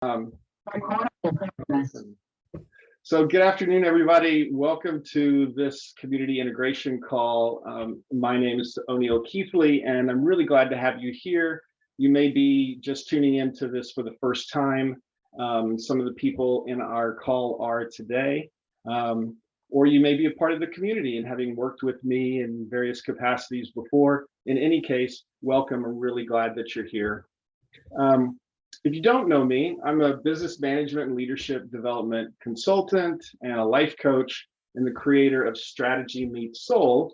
Um, so good afternoon, everybody. Welcome to this community integration call. My name is O'Neill Keathley, and I'm really glad to have you here. You may be just tuning into this for the first time. Some of the people in our call are today, or you may be a part of the community and having worked with me in various capacities before. In any case, welcome. I'm really glad that you're here. If you don't know me, I'm a business management and leadership development consultant and a life coach and the creator of Strategy Meets Soul,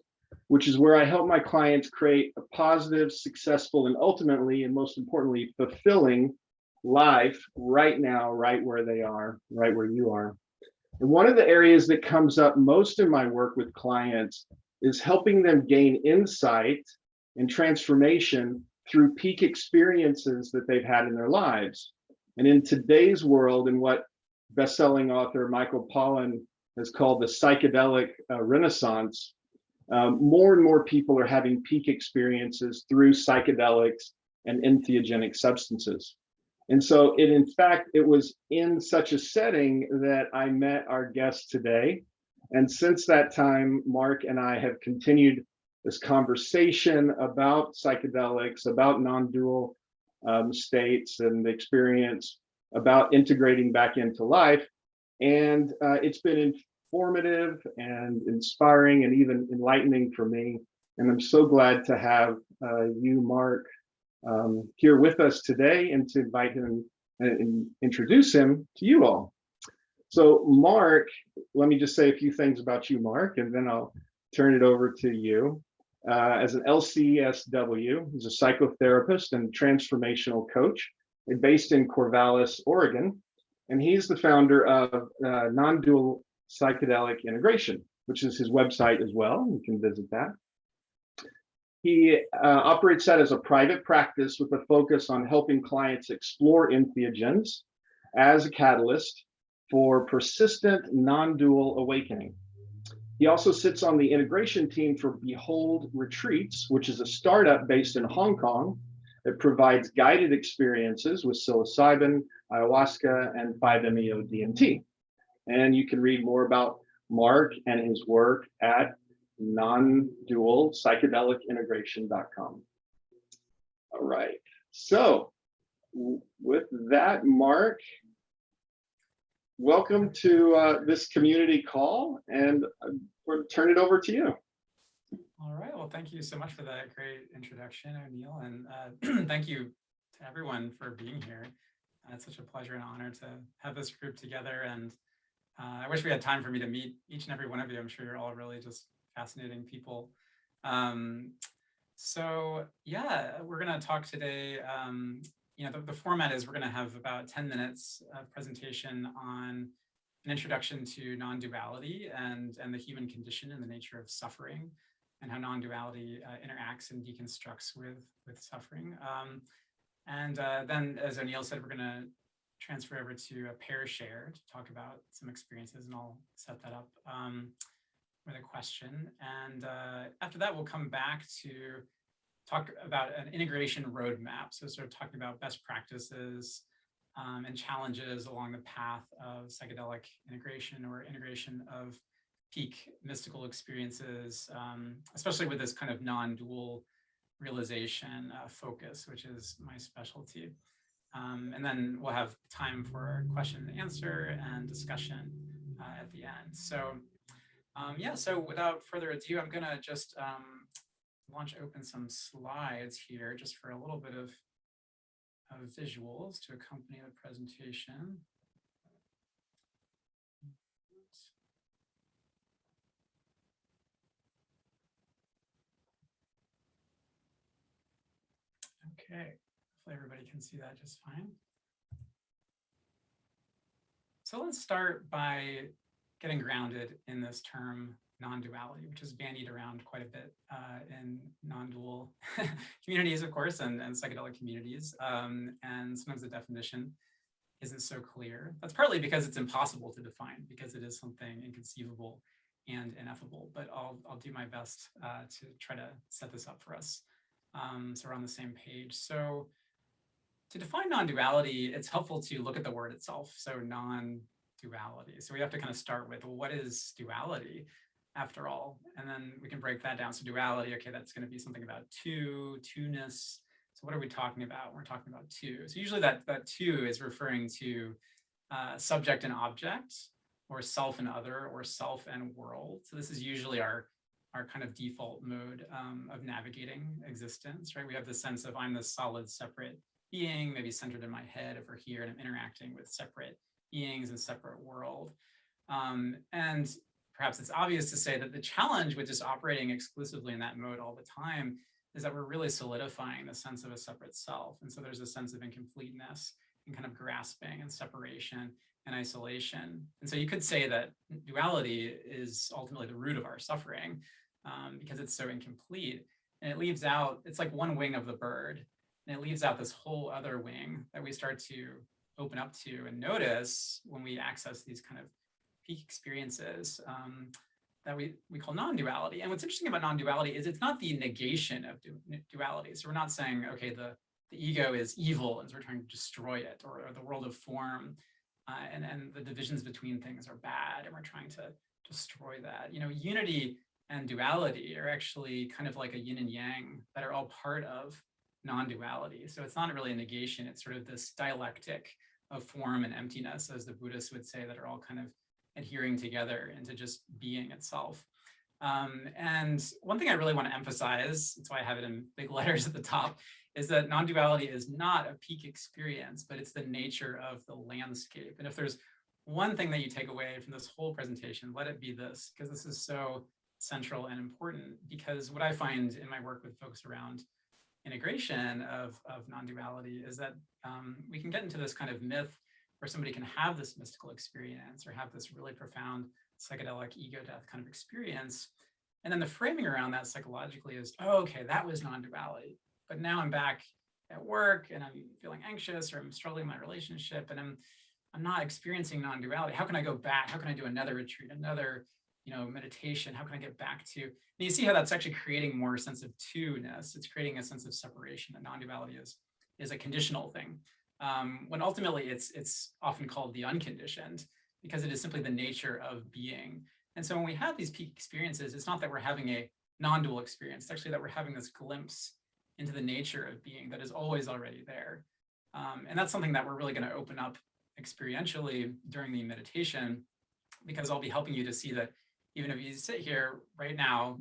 which is where I help my clients create a positive, successful, and ultimately, and most importantly, fulfilling life right now, right where they are, right where you are. And one of the areas that comes up most in my work with clients is helping them gain insight and transformation through peak experiences that they've had in their lives. And in today's world, and what best-selling author Michael Pollan has called the psychedelic renaissance, more and more people are having peak experiences through psychedelics and entheogenic substances. And so in fact, it was in such a setting that I met our guest today. And since that time, Mark and I have continued this conversation about psychedelics, about non-dual states and the experience, about integrating back into life. And it's been informative and inspiring and even enlightening for me. And I'm so glad to have you, Mark, here with us today and to invite him and introduce him to you all. So Mark, let me just say a few things about you, Mark, and then I'll turn it over to you. As an LCSW, he's a psychotherapist and transformational coach based in Corvallis, Oregon. And he's the founder of Nondual Psychedelic Integration, which is his website as well. You can visit that. He operates that as a private practice with a focus on helping clients explore entheogens as a catalyst for persistent non-dual awakening. He also sits on the integration team for Behold Retreats, which is a startup based in Hong Kong that provides guided experiences with psilocybin, ayahuasca, and 5-MeO-DMT. And you can read more about Mark and his work at non-dual psychedelic integration.com. All right. So with that, Mark, welcome to this community call, and we'll turn it over to you. All right. Well, thank you so much for that great introduction, O'Neill, and thank you to everyone for being here. It's such a pleasure and honor to have this group together, and I wish we had time for me to meet each and every one of you. I'm sure you're all really just fascinating people. So yeah, we're going to talk today. The format is we're going to have about 10 minutes of presentation on an introduction to non-duality and the human condition and the nature of suffering and how non-duality interacts and deconstructs with suffering. Then, as O'Neill said, we're going to transfer over to a pair share to talk about some experiences, and I'll set that up with a question. And after that, we'll come back to talk about an integration roadmap. So sort of talking about best practices and challenges along the path of psychedelic integration or integration of peak mystical experiences, especially with this kind of non-dual realization focus, which is my specialty. And then we'll have time for question and answer and discussion at the end. So so without further ado, I'm gonna just launch open some slides here just for a little bit of visuals to accompany the presentation. Okay, hopefully everybody can see that just fine. So let's start by getting grounded in this term non-duality, which is bandied around quite a bit in non-dual communities, of course, and psychedelic communities. And sometimes the definition isn't so clear. That's partly because it's impossible to define, because it is something inconceivable and ineffable. But I'll do my best to try to set this up for us so we're on the same page. So to define non-duality, it's helpful to look at the word itself. So non-duality. So we have to kind of start with, well, what is duality after all? And then we can break that down. So duality, okay, that's going to be something about two-ness. So what are we talking about? We're talking about two. So usually that two is referring to subject and object, or self and other, or self and world. So this is usually our kind of default mode of navigating existence, right? We have the sense of I'm this solid, separate being, maybe centered in my head over here, and I'm interacting with separate beings and separate world. And perhaps it's obvious to say that the challenge with just operating exclusively in that mode all the time is that we're really solidifying the sense of a separate self. And so there's a sense of incompleteness and kind of grasping and separation and isolation. And so you could say that duality is ultimately the root of our suffering because it's so incomplete. And it leaves out, it's like one wing of the bird, and it leaves out this whole other wing that we start to open up to and notice when we access these kind of peak experiences that we call non-duality. And what's interesting about non-duality is it's not the negation of duality. So we're not saying, okay, the ego is evil and so we're trying to destroy it, or the world of form and the divisions between things are bad and we're trying to destroy that. You know, unity and duality are actually kind of like a yin and yang that are all part of non-duality. So it's not really a negation, it's sort of this dialectic of form and emptiness, as the Buddhists would say, that are all kind of adhering together into just being itself. And one thing I really want to emphasize, that's why I have it in big letters at the top, is that non-duality is not a peak experience, but it's the nature of the landscape. And if there's one thing that you take away from this whole presentation, let it be this, because this is so central and important. Because what I find in my work with folks around integration of non-duality is that we can get into this kind of myth where somebody can have this mystical experience or have this really profound psychedelic ego death kind of experience. And then the framing around that psychologically is, oh, okay, that was non-duality. But now I'm back at work and I'm feeling anxious, or I'm struggling in my relationship, and I'm not experiencing non-duality. How can I go back? How can I do another retreat, another meditation? How can I get back to? And you see how that's actually creating more sense of two-ness. It's creating a sense of separation. That non-duality is a conditional thing. When ultimately it's often called the unconditioned, because it is simply the nature of being. And so when we have these peak experiences, it's not that we're having a non-dual experience, it's actually that we're having this glimpse into the nature of being that is always already there. And that's something that we're really going to open up experientially during the meditation, because I'll be helping you to see that even if you sit here right now,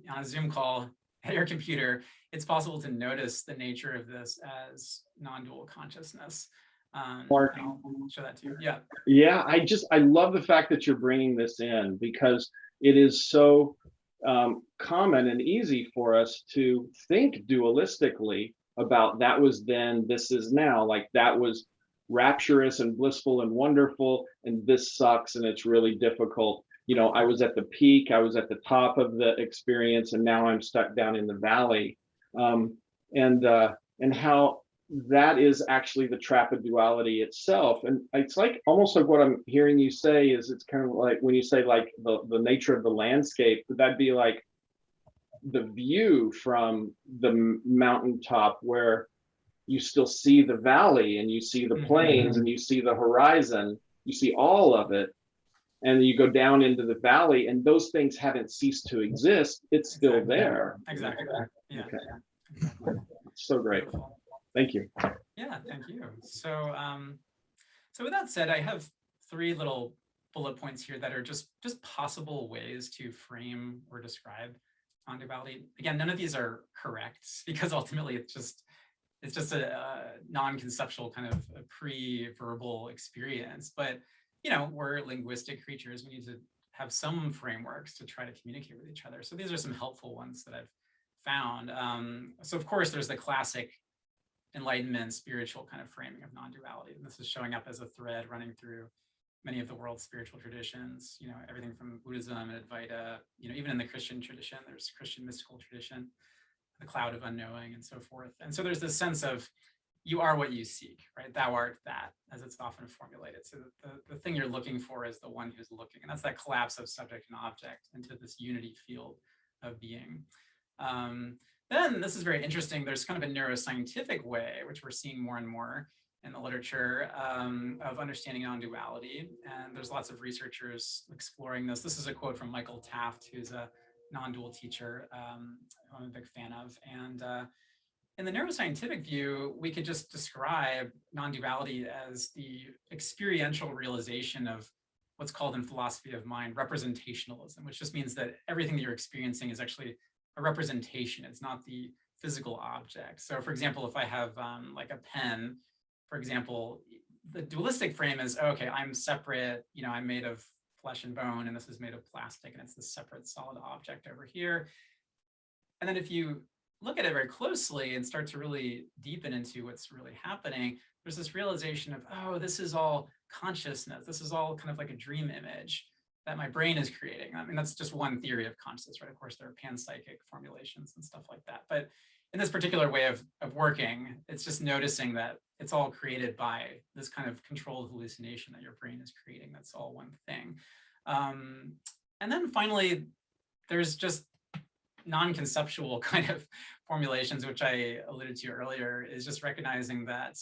on a Zoom call at your computer, it's possible to notice the nature of this as non-dual consciousness. Mark, I'll show that to you. Yeah. Yeah, I love the fact that you're bringing this in, because it is so common and easy for us to think dualistically about that was then, this is now, like that was rapturous and blissful and wonderful, and this sucks and it's really difficult. I was at the peak, I was at the top of the experience, and now I'm stuck down in the valley. And how that is actually the trap of duality itself. And it's like almost like what I'm hearing you say is, it's kind of like when you say like the nature of the landscape, that'd be like the view from the mountaintop, where you still see the valley and you see the plains and you see the horizon, you see all of it. And you go down into the valley and those things haven't ceased to exist. It's still there. Exactly. Yeah. Okay. Exactly. So great. Beautiful. Thank you. Yeah, thank you. So, so with that said, I have 3 little bullet points here that are just possible ways to frame or describe non-duality. Again, none of these are correct, because ultimately it's just a non-conceptual kind of a pre-verbal experience. But we're linguistic creatures. We need to have some frameworks to try to communicate with each other. So these are some helpful ones that I've found. So of course, there's the classic Enlightenment spiritual kind of framing of non-duality. And this is showing up as a thread running through many of the world's spiritual traditions, everything from Buddhism and Advaita, even in the Christian tradition, there's Christian mystical tradition, the cloud of unknowing and so forth. And so there's this sense of you are what you seek, right? Thou art that, as it's often formulated. So the thing you're looking for is the one who's looking. And that's that collapse of subject and object into this unity field of being. Then this is very interesting. There's kind of a neuroscientific way, which we're seeing more and more in the literature of understanding non-duality. And there's lots of researchers exploring this. This is a quote from Michael Taft, who's a non-dual teacher who I'm a big fan of. And in the neuroscientific view, we could just describe non-duality as the experiential realization of what's called in philosophy of mind representationalism, which just means that everything that you're experiencing is actually a representation. It's not the physical object. So for example, if I have like a pen, for example, the dualistic frame is, okay, I'm separate, I'm made of flesh and bone, and this is made of plastic, and it's this separate solid object over here. And then if you look at it very closely and start to really deepen into what's really happening, there's this realization of, oh, this is all consciousness. This is all kind of like a dream image that my brain is creating. I mean, that's just one theory of consciousness, right? Of course, there are panpsychic formulations and stuff like that. But in this particular way of working, it's just noticing that it's all created by this kind of controlled hallucination that your brain is creating. That's all one thing. And then finally, there's just non-conceptual kind of formulations, which I alluded to earlier, is just recognizing that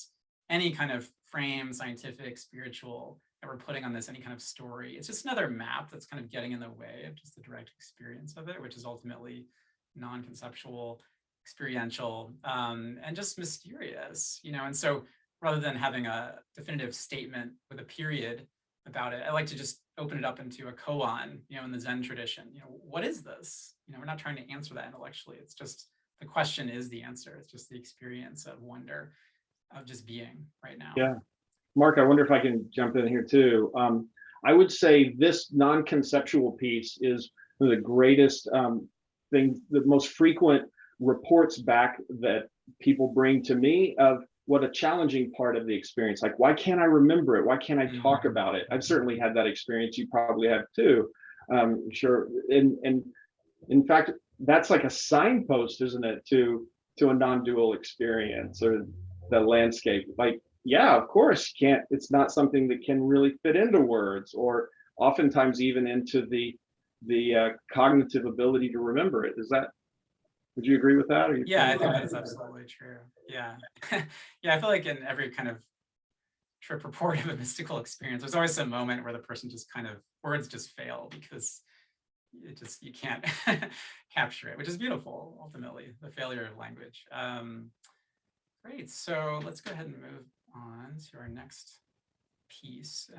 any kind of frame, scientific, spiritual, that we're putting on this, any kind of story, it's just another map that's kind of getting in the way of just the direct experience of it, which is ultimately non-conceptual, experiential, and just mysterious, and so rather than having a definitive statement with a period about it, I like to just open it up into a koan, in the Zen tradition. What is this? We're not trying to answer that intellectually. It's just the question is the answer. It's just the experience of wonder, of just being right now. Yeah. Mark, I wonder if I can jump in here too. I would say this non-conceptual piece is one of the greatest things, the most frequent reports back that people bring to me of what a challenging part of the experience. Like, why can't I remember it? Why can't I talk about it? I've certainly had that experience. You probably have too. Sure. And in fact, that's like a signpost, isn't it, to a non-dual experience or the landscape. Like, yeah, of course, it's not something that can really fit into words, or oftentimes even into the cognitive ability to remember it. Would you agree with that? Yeah, I think that's absolutely true. Yeah. Yeah, I feel like in every kind of trip report of a mystical experience, there's always some moment where the person just kind of, words just fail because you can't capture it, which is beautiful, ultimately, the failure of language. Great, so let's go ahead and move on to our next piece.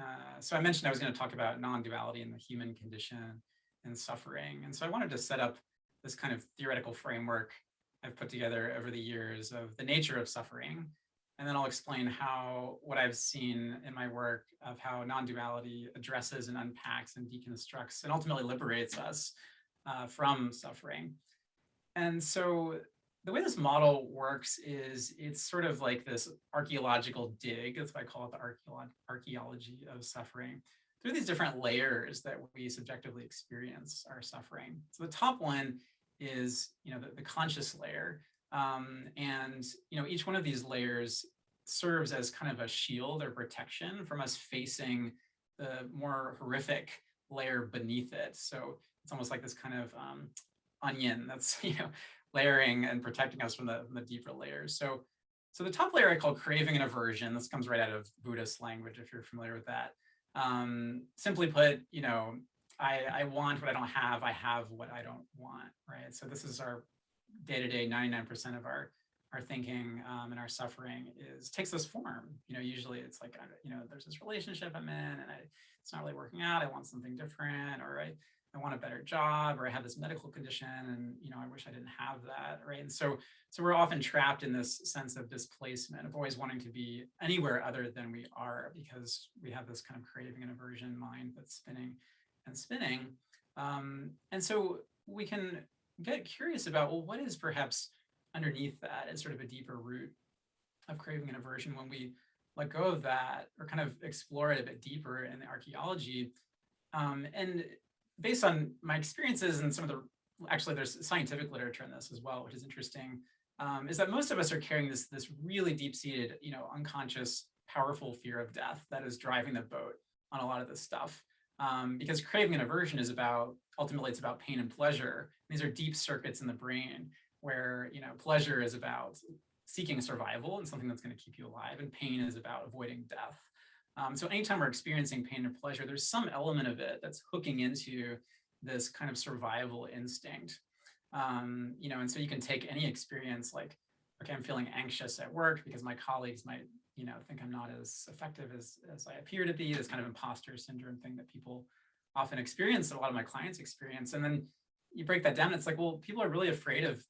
So I mentioned I was going to talk about non-duality in the human condition and suffering. And so I wanted to set up this kind of theoretical framework I've put together over the years of the nature of suffering. And then I'll explain how what I've seen in my work of how non-duality addresses and unpacks and deconstructs and ultimately liberates us from suffering. And so the way this model works is it's sort of like this archaeological dig. That's why I call it the archaeology of suffering, through these different layers that we subjectively experience our suffering. So the top one is, the conscious layer. And, each one of these layers serves as kind of a shield or protection from us facing the more horrific layer beneath it. So it's almost like this kind of onion that's, layering and protecting us from the deeper layers. So the top layer I call craving and aversion. This comes right out of Buddhist language, if you're familiar with that. Simply put, I want what I don't have. I have what I don't want, right? So this is our day-to-day, 99% of our thinking and our suffering takes this form. Usually it's like, there's this relationship I'm in and it's not really working out. I want something different, or I want a better job, or I have this medical condition and, I wish I didn't have that, right? And so we're often trapped in this sense of displacement, of always wanting to be anywhere other than we are, because we have this kind of craving and aversion mind that's spinning and spinning. And so we can get curious about, well, what is perhaps underneath that as sort of a deeper root of craving and aversion when we let go of that, or kind of explore it a bit deeper in the archaeology. And based on my experiences and some of actually there's scientific literature in this as well, which is interesting, is that most of us are carrying this really deep-seated, unconscious, powerful fear of death that is driving the boat on a lot of this stuff. Because craving and aversion is ultimately it's about pain and pleasure. These are deep circuits in the brain where, pleasure is about seeking survival and something that's going to keep you alive, and pain is about avoiding death. So anytime we're experiencing pain or pleasure, there's some element of it that's hooking into this kind of survival instinct. And so you can take any experience like, okay, I'm feeling anxious at work because my colleagues might, think I'm not as effective as I appear to be, this kind of imposter syndrome thing that people often experience, that a lot of my clients experience. And then you break that down, it's like, well, people are really afraid of,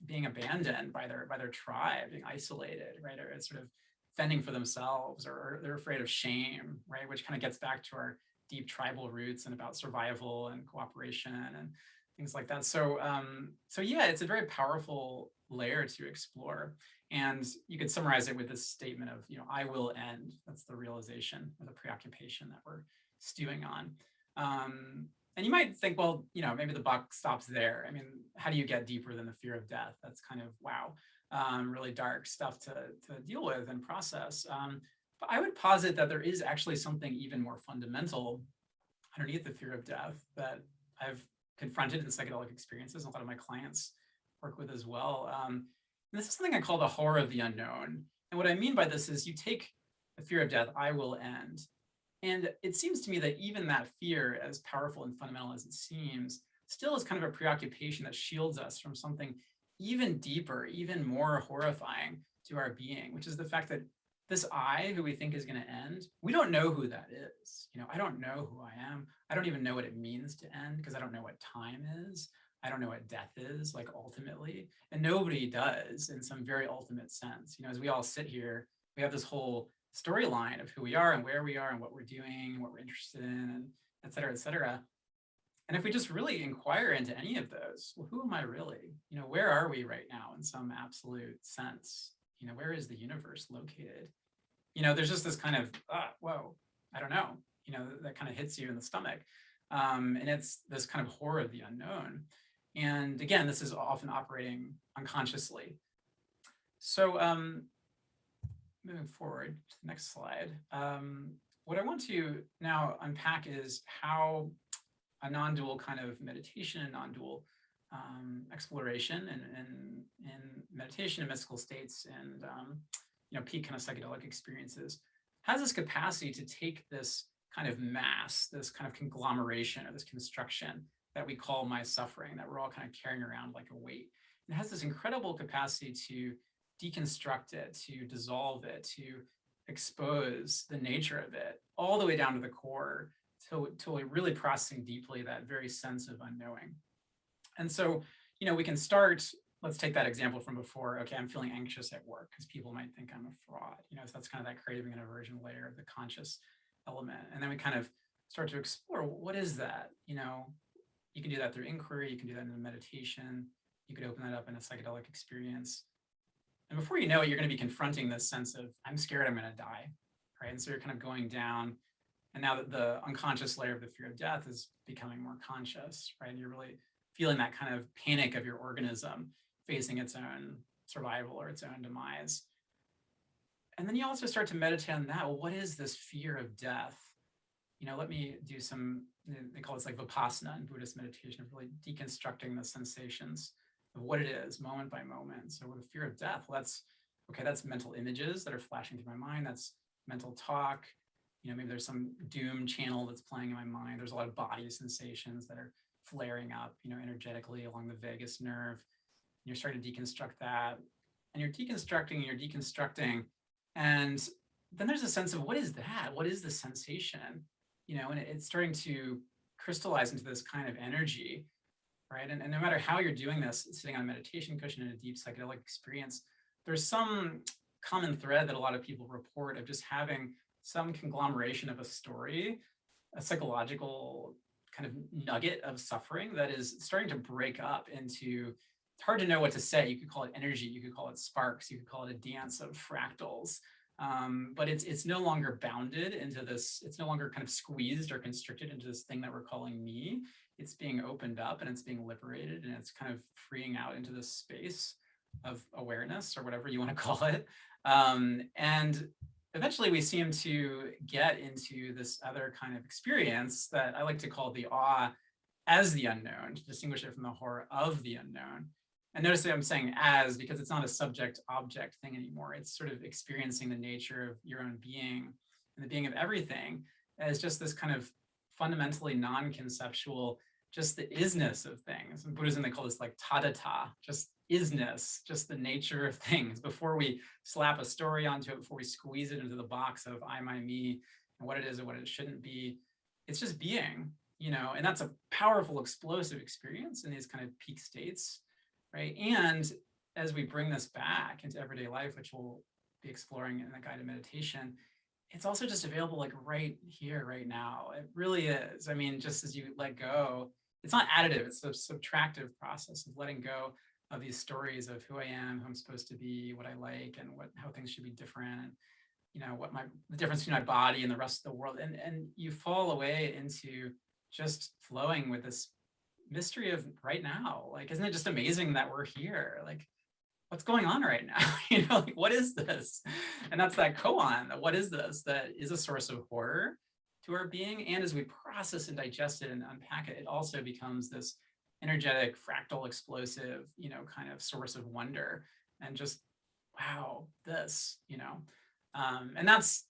being abandoned by their tribe, being isolated, right? Or sort of fending for themselves, or they're afraid of shame, right? Which kind of gets back to our deep tribal roots and about survival and cooperation and things like that. So yeah, it's a very powerful layer to explore. And you could summarize it with this statement of, I will end. That's the realization or the preoccupation that we're stewing on. And you might think, well, maybe the buck stops there. I mean, how do you get deeper than the fear of death? That's kind of, wow, really dark stuff to deal with and process. But I would posit that there is actually something even more fundamental underneath the fear of death that I've confronted in psychedelic experiences, and a lot of my clients work with as well. And this is something I call the horror of the unknown. And what I mean by this is, you take the fear of death, I will end. And it seems to me that even that fear, as powerful and fundamental as it seems, still is kind of a preoccupation that shields us from something even deeper, even more horrifying to our being, which is the fact that this I, who we think is going to end, we don't know who that is. I don't know who I am. I don't even know what it means to end, because I don't know what time is. I don't know what death is, like, ultimately. And nobody does, in some very ultimate sense. As we all sit here, we have this whole storyline of who we are and where we are and what we're doing and what we're interested in, and et cetera, et cetera. And if we just really inquire into any of those, well, who am I really? Where are we right now in some absolute sense? Where is the universe located? There's just this kind of, whoa, I don't know, that kind of hits you in the stomach. And it's this kind of horror of the unknown. And again, this is often operating unconsciously. So moving forward to the next slide, what I want to now unpack is how a non-dual kind of meditation and non-dual exploration and meditation and mystical states and peak kind of psychedelic experiences has this capacity to take this kind of mass, this kind of conglomeration or this construction that we call my suffering, that we're all kind of carrying around like a weight. It has this incredible capacity to deconstruct it, to dissolve it, to expose the nature of it all the way down to the core, to really processing deeply that very sense of unknowing. And so, we can start, let's take that example from before. Okay, I'm feeling anxious at work because people might think I'm a fraud. So that's kind of that craving and aversion layer of the conscious element. And then we kind of start to explore, what is that? You can do that through inquiry, you can do that in a meditation, you could open that up in a psychedelic experience. And before you know it, you're going to be confronting this sense of, I'm scared I'm going to die, right? And so you're kind of going down. And now that the unconscious layer of the fear of death is becoming more conscious, right? And you're really feeling that kind of panic of your organism facing its own survival or its own demise. And then you also start to meditate on that. Well, what is this fear of death? Let me do some, they call this like vipassana in Buddhist meditation, of really deconstructing the sensations of what it is moment by moment. So with the fear of death, well, that's mental images that are flashing through my mind. That's mental talk. Maybe there's some doom channel that's playing in my mind. There's a lot of body sensations that are flaring up, energetically along the vagus nerve. And you're starting to deconstruct that. And you're deconstructing. And then there's a sense of, what is that? What is the sensation? And it's starting to crystallize into this kind of energy, right? And no matter how you're doing this, sitting on a meditation cushion in a deep psychedelic experience, there's some common thread that a lot of people report of just having some conglomeration of a story, a psychological kind of nugget of suffering that is starting to break up into, it's hard to know what to say. You could call it energy, you could call it sparks, you could call it a dance of fractals. But it's no longer bounded into this, it's no longer kind of squeezed or constricted into this thing that we're calling me. It's being opened up and it's being liberated, and it's kind of freeing out into this space of awareness, or whatever you want to call it. And eventually we seem to get into this other kind of experience that I like to call the awe as the unknown, to distinguish it from the horror of the unknown. And notice that I'm saying as, because it's not a subject-object thing anymore. It's sort of experiencing the nature of your own being and the being of everything as just this kind of fundamentally non-conceptual, just the isness of things. In Buddhism, they call this like tathata, just isness, just the nature of things. Before we slap a story onto it, before we squeeze it into the box of I, my, me, and what it is and what it shouldn't be, it's just being, and that's a powerful, explosive experience in these kind of peak states, right? And as we bring this back into everyday life, which we'll be exploring in the guided meditation, it's also just available like right here, right now. It really is. I mean, just as you let go, it's not additive, it's a subtractive process of letting go of these stories of who I am, who I'm supposed to be, what I like, and how things should be different, what the difference between my body and the rest of the world. And you fall away into just flowing with this mystery of right now. Like, isn't it just amazing that we're here? Like, what's going on right now? Like, what is this? And that's that koan, what is this? That is a source of horror to our being. And as we process and digest it and unpack it, it also becomes this energetic, fractal, explosive, kind of source of wonder and just, wow, this, and that's,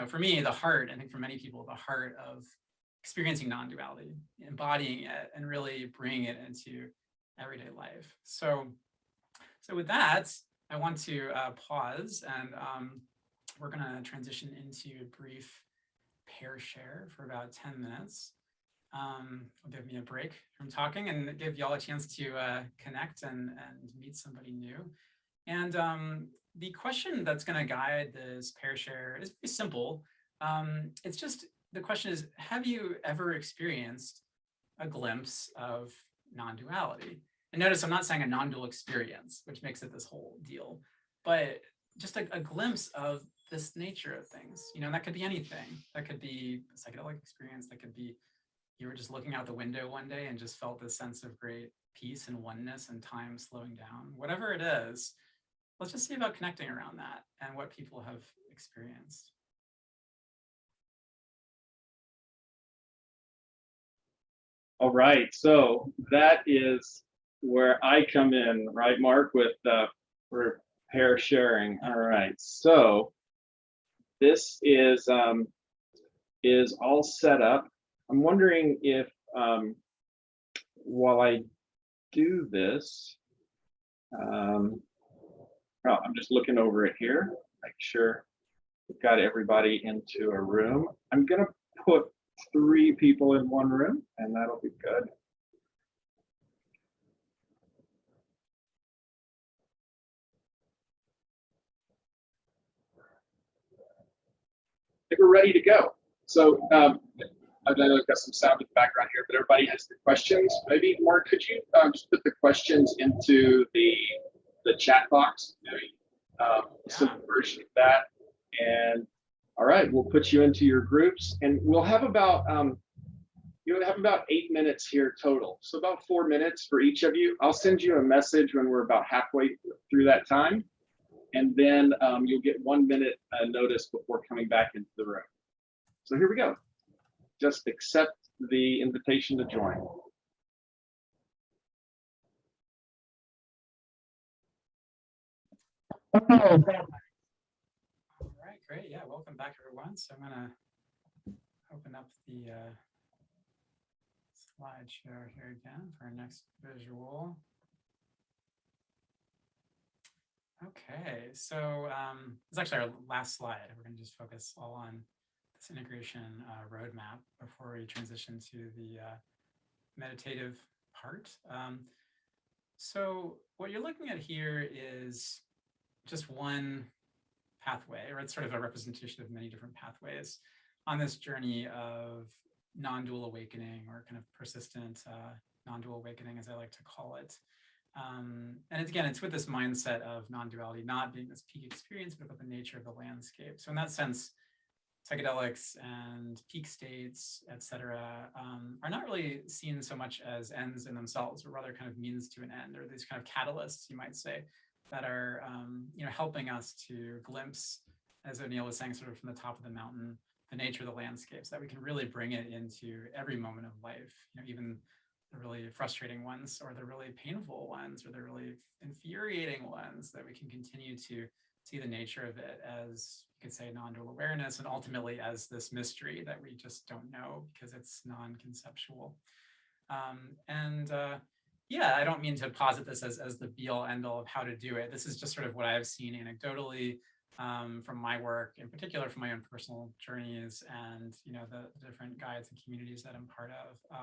for me, the heart, I think for many people, the heart of experiencing non-duality, embodying it and really bringing it into everyday life. So with that, I want to pause and we're going to transition into a brief pair share for about 10 minutes. It'll give me a break from talking and give y'all a chance to connect and meet somebody new. And the question that's going to guide this pair share is pretty simple. It's just, the question is, have you ever experienced a glimpse of non-duality? And notice I'm not saying a non-dual experience, which makes it this whole deal, but just a glimpse of this nature of things. And that could be anything. That could be a psychedelic experience. That could be you were just looking out the window one day and just felt this sense of great peace and oneness and time slowing down. Whatever it is, let's just see about connecting around that and what people have experienced. All right, so that is where I come in, right, Mark, with for pair sharing. All right, so this is all set up. I'm wondering if while I do this, I'm just looking over it here, make sure we've got everybody into a room. I'm gonna put 3 people in one room, and that'll be good. I think we're ready to go. So I know I've got some sound in the background here, but everybody has the questions. Maybe, Mark, could you just put the questions into the chat box? Simple version of that. And all right, we'll put you into your groups, and we'll have about 8 minutes here total. So about 4 minutes for each of you. I'll send you a message when we're about halfway through that time. And then you'll get 1 minute notice before coming back into the room. So here we go. Just accept the invitation to join. All right, great. Yeah, welcome back, everyone. So I'm going to open up the slideshow here again for our next visual. Okay, so it's actually our last slide. We're going to just focus all on this integration roadmap before we transition to the meditative part. So what you're looking at here is just one pathway, or it's sort of a representation of many different pathways on this journey of non-dual awakening, or kind of persistent non-dual awakening, as I like to call it. And again, it's with this mindset of non-duality not being this peak experience, but about the nature of the landscape. So in that sense, psychedelics and peak states, etc., are not really seen so much as ends in themselves, but rather kind of means to an end, or these kind of catalysts, you might say, that are helping us to glimpse, as O'Neill was saying, sort of from the top of the mountain, the nature of the landscape, so that we can really bring it into every moment of life, even the really frustrating ones, or the really painful ones, or the really infuriating ones, that we can continue to see the nature of it as, you could say, non-dual awareness, and ultimately as this mystery that we just don't know because it's non-conceptual. Yeah, I don't mean to posit this as the be-all end-all of how to do it. This is just sort of what I've seen anecdotally from my work, in particular from my own personal journeys, and the different guides and communities that I'm part of.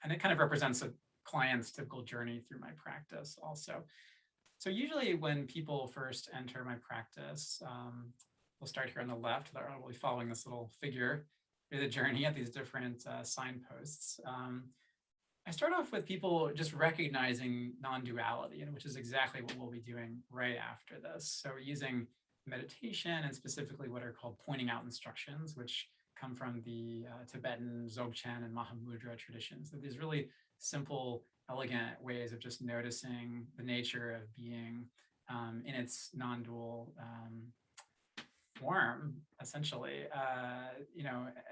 And it kind of represents a client's typical journey through my practice also. So usually when people first enter my practice, we'll start here on the left. They're probably following this little figure through the journey at these different signposts. I start off with people just recognizing non-duality, which is exactly what we'll be doing right after this. So we're using meditation, and specifically what are called pointing out instructions, which come from the Tibetan Dzogchen and Mahamudra traditions. So these really simple, elegant ways of just noticing the nature of being in its non-dual form, essentially.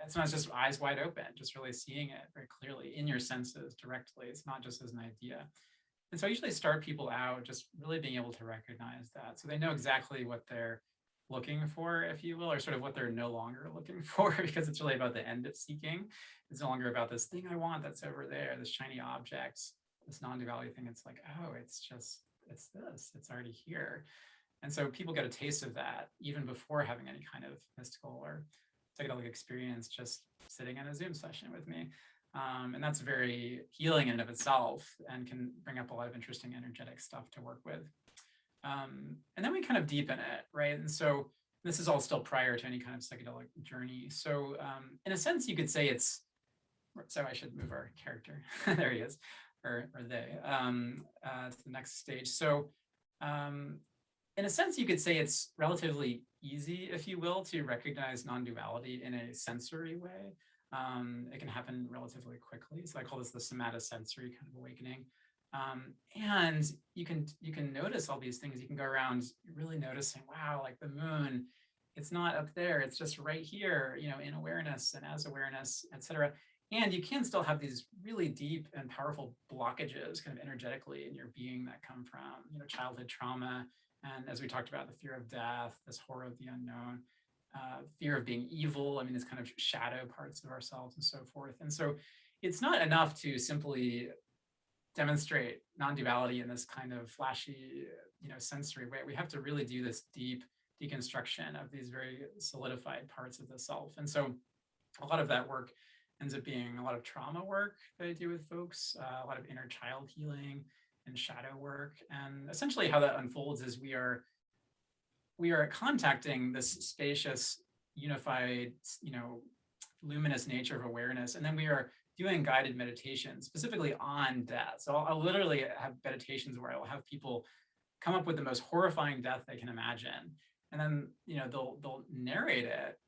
It's not just eyes wide open, just really seeing it very clearly in your senses directly. It's not just as an idea. And so I usually start people out just really being able to recognize that, so they know exactly what they're looking for, if you will, or sort of what they're no longer looking for, because it's really about the end of seeking. It's no longer about this thing I want that's over there, this shiny object, this non-duality thing. It's like, oh, it's this, it's already here. And so people get a taste of that even before having any kind of mystical or psychedelic experience, just sitting in a Zoom session with me. And that's very healing in and of itself, and can bring up a lot of interesting energetic stuff to work with. And then we kind of deepen it, right? And so this is all still prior to any kind of psychedelic journey. So in a sense, you could say it's, so I should move our character. There he is, or they, to the next stage. So in a sense, you could say it's relatively easy, if you will, to recognize non-duality in a sensory way. It can happen relatively quickly. So I call this the somatosensory kind of awakening. And you can notice all these things. You can go around really noticing, wow, like the moon, it's not up there, it's just right here, in awareness and as awareness, etc. And you can still have these really deep and powerful blockages kind of energetically in your being that come from, childhood trauma. And as we talked about, the fear of death, this horror of the unknown, fear of being evil, these kind of shadow parts of ourselves and so forth. And so it's not enough to simply demonstrate non-duality in this kind of flashy, sensory way. We have to really do this deep deconstruction of these very solidified parts of the self. And so a lot of that work ends up being a lot of trauma work that I do with folks, a lot of inner child healing and shadow work. And essentially how that unfolds is we are contacting this spacious, unified, luminous nature of awareness. And then we are doing guided meditation specifically on death. So I'll literally have meditations where I will have people come up with the most horrifying death they can imagine. And then, they'll narrate it.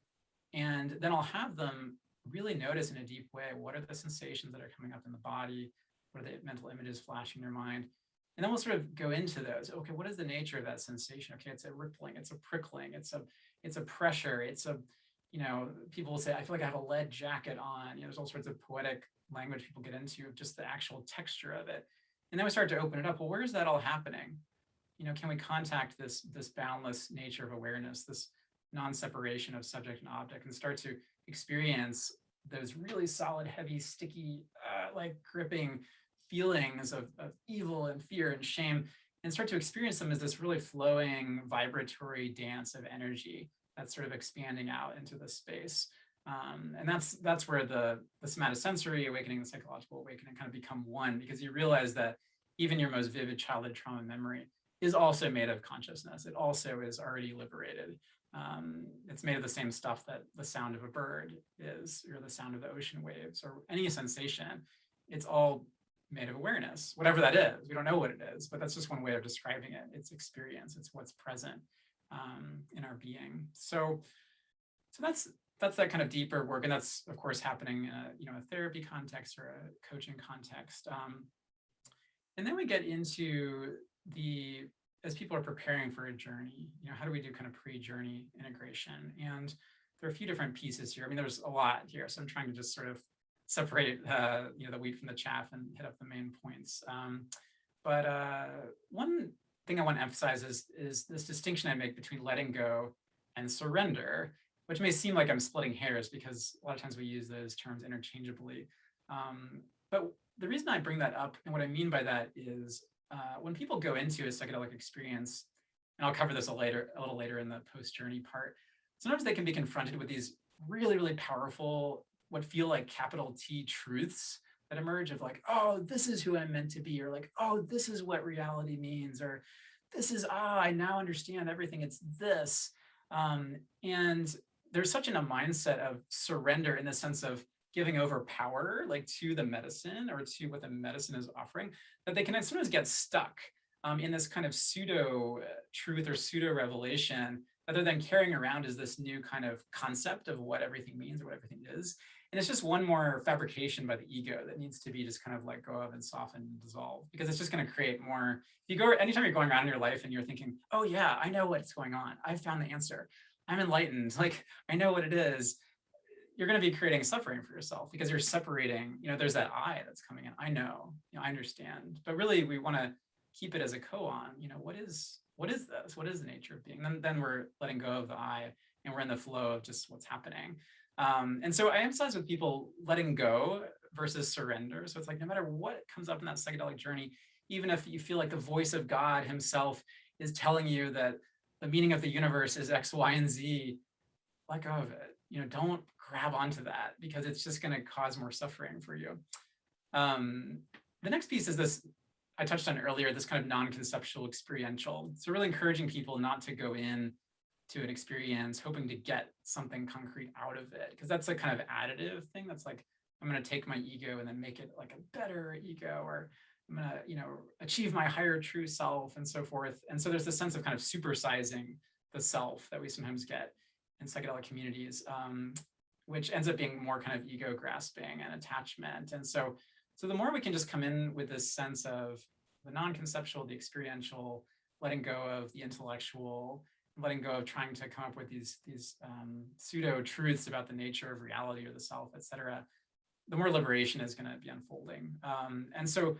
And then I'll have them really notice in a deep way, what are the sensations that are coming up in the body? What are the mental images flashing in their mind? And then we'll sort of go into those. Okay, what is the nature of that sensation? Okay, it's a rippling, it's a prickling, it's a pressure, it's a, people will say, I feel like I have a lead jacket on. There's all sorts of poetic language people get into of just the actual texture of it. And then we start to open it up. Well, where is that all happening? Can we contact this boundless nature of awareness, this non-separation of subject and object, and start to experience those really solid, heavy, sticky, like gripping feelings of evil and fear and shame, and start to experience them as this really flowing, vibratory dance of energy that's sort of expanding out into the space. And that's where the somatosensory awakening and the psychological awakening kind of become one, because you realize that even your most vivid childhood trauma memory is also made of consciousness. It also is already liberated. It's made of the same stuff that the sound of a bird is, or the sound of the ocean waves, or any sensation. It's all made of awareness, whatever that is. We don't know what it is, but that's just one way of describing it. It's experience. It's what's present in our being. So that's that kind of deeper work, and that's of course happening in a therapy context or a coaching context. And then we get into as people are preparing for a journey, how do we do kind of pre-journey integration? And there are a few different pieces here. There's a lot here, so I'm trying to just sort of separate the wheat from the chaff and hit up the main points. But one thing I want to emphasize is this distinction I make between letting go and surrender, which may seem like I'm splitting hairs because a lot of times we use those terms interchangeably. But the reason I bring that up and what I mean by that is when people go into a psychedelic experience, and I'll cover this a little later in the post-journey part, sometimes they can be confronted with these really, really powerful, what feel like capital T truths that emerge of like, oh, this is who I'm meant to be, or like, oh, this is what reality means, or this is, I now understand everything, it's this. And there's such a mindset of surrender in the sense of giving over power, like to the medicine or to what the medicine is offering, that they can sometimes get stuck in this kind of pseudo truth or pseudo revelation that they're then carrying around as this new kind of concept of what everything means or what everything is. And it's just one more fabrication by the ego that needs to be just kind of let go of and softened and dissolved, because it's just going to create more. Anytime you're going around in your life and you're thinking, oh yeah, I know what's going on, I found the answer, I'm enlightened, like I know what it is, you're going to be creating suffering for yourself because you're separating, there's that I that's coming in. I know, I understand, but really we want to keep it as a koan. What is this? What is the nature of being? Then we're letting go of the I and we're in the flow of just what's happening. And so I emphasize with people letting go versus surrender. So it's like, no matter what comes up in that psychedelic journey, even if you feel like the voice of God himself is telling you that the meaning of the universe is X, Y, and Z, let go of it. Don't grab onto that because it's just going to cause more suffering for you. The next piece is this, I touched on earlier, this kind of non-conceptual experiential. So really encouraging people not to go in to an experience hoping to get something concrete out of it, because that's a kind of additive thing. That's like, I'm going to take my ego and then make it like a better ego, or I'm going to, achieve my higher true self and so forth. And so there's this sense of kind of supersizing the self that we sometimes get in psychedelic communities, which ends up being more kind of ego grasping and attachment. And so the more we can just come in with this sense of the non-conceptual, the experiential, letting go of the intellectual, letting go of trying to come up with these pseudo truths about the nature of reality or the self, et cetera, the more liberation is going to be unfolding. And so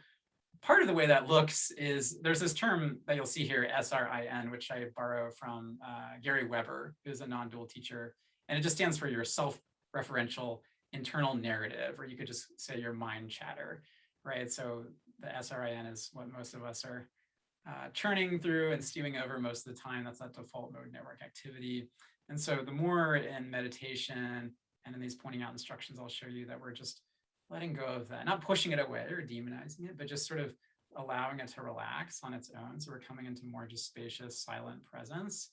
part of the way that looks is there's this term that you'll see here, SRIN, which I borrow from Gary Weber, who's a non-dual teacher. And it just stands for your self-referential internal narrative, or you could just say your mind chatter, right? So the SRIN is what most of us are churning through and stewing over most of the time. That's that default mode network activity. And so the more in meditation and in these pointing out instructions, I'll show you that we're just letting go of that, not pushing it away or demonizing it, but just sort of allowing it to relax on its own. So we're coming into more just spacious, silent presence.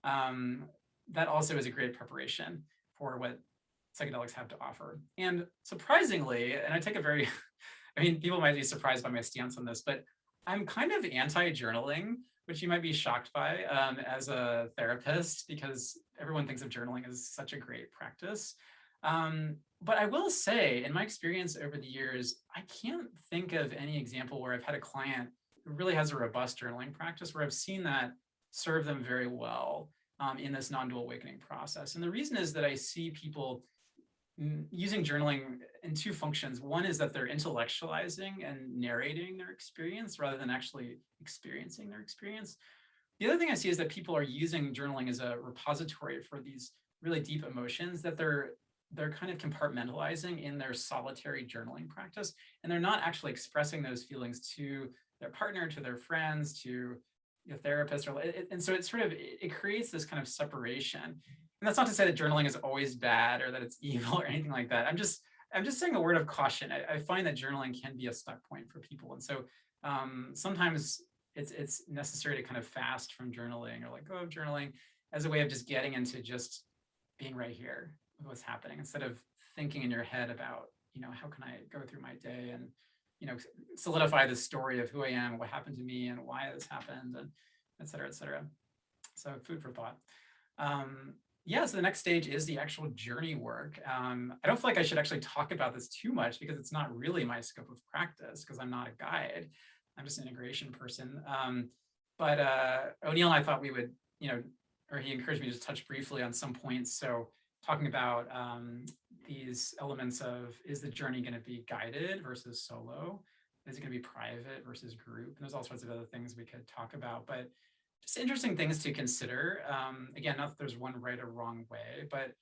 That also is a great preparation for what psychedelics have to offer. And surprisingly, and I take a very, people might be surprised by my stance on this, but I'm kind of anti-journaling, which you might be shocked by as a therapist, because everyone thinks of journaling as such a great practice. But I will say, in my experience over the years, I can't think of any example where I've had a client who really has a robust journaling practice where I've seen that serve them very well in this non-dual awakening process. And the reason is that I see people using journaling in two functions. One is that they're intellectualizing and narrating their experience rather than actually experiencing their experience. The other thing I see is that people are using journaling as a repository for these really deep emotions that they're kind of compartmentalizing in their solitary journaling practice, and they're not actually expressing those feelings to their partner, to their friends, to a therapist, and so it creates this kind of separation. And that's not to say that journaling is always bad or that it's evil or anything like that. I'm just saying a word of caution. I find that journaling can be a stuck point for people, and so sometimes it's necessary to kind of fast from journaling or let go of journaling as a way of just getting into just being right here with what's happening, instead of thinking in your head about, how can I go through my day and, solidify the story of who I am, what happened to me and why this happened, and et cetera, et cetera. So food for thought. So the next stage is the actual journey work. I don't feel like I should actually talk about this too much because it's not really my scope of practice, because I'm not a guide. I'm just an integration person. But O'Neill and I thought we would, or he encouraged me to touch briefly on some points. So talking about these elements of, is the journey going to be guided versus solo? Is it going to be private versus group? And there's all sorts of other things we could talk about, but just interesting things to consider. Again, not that there's one right or wrong way, but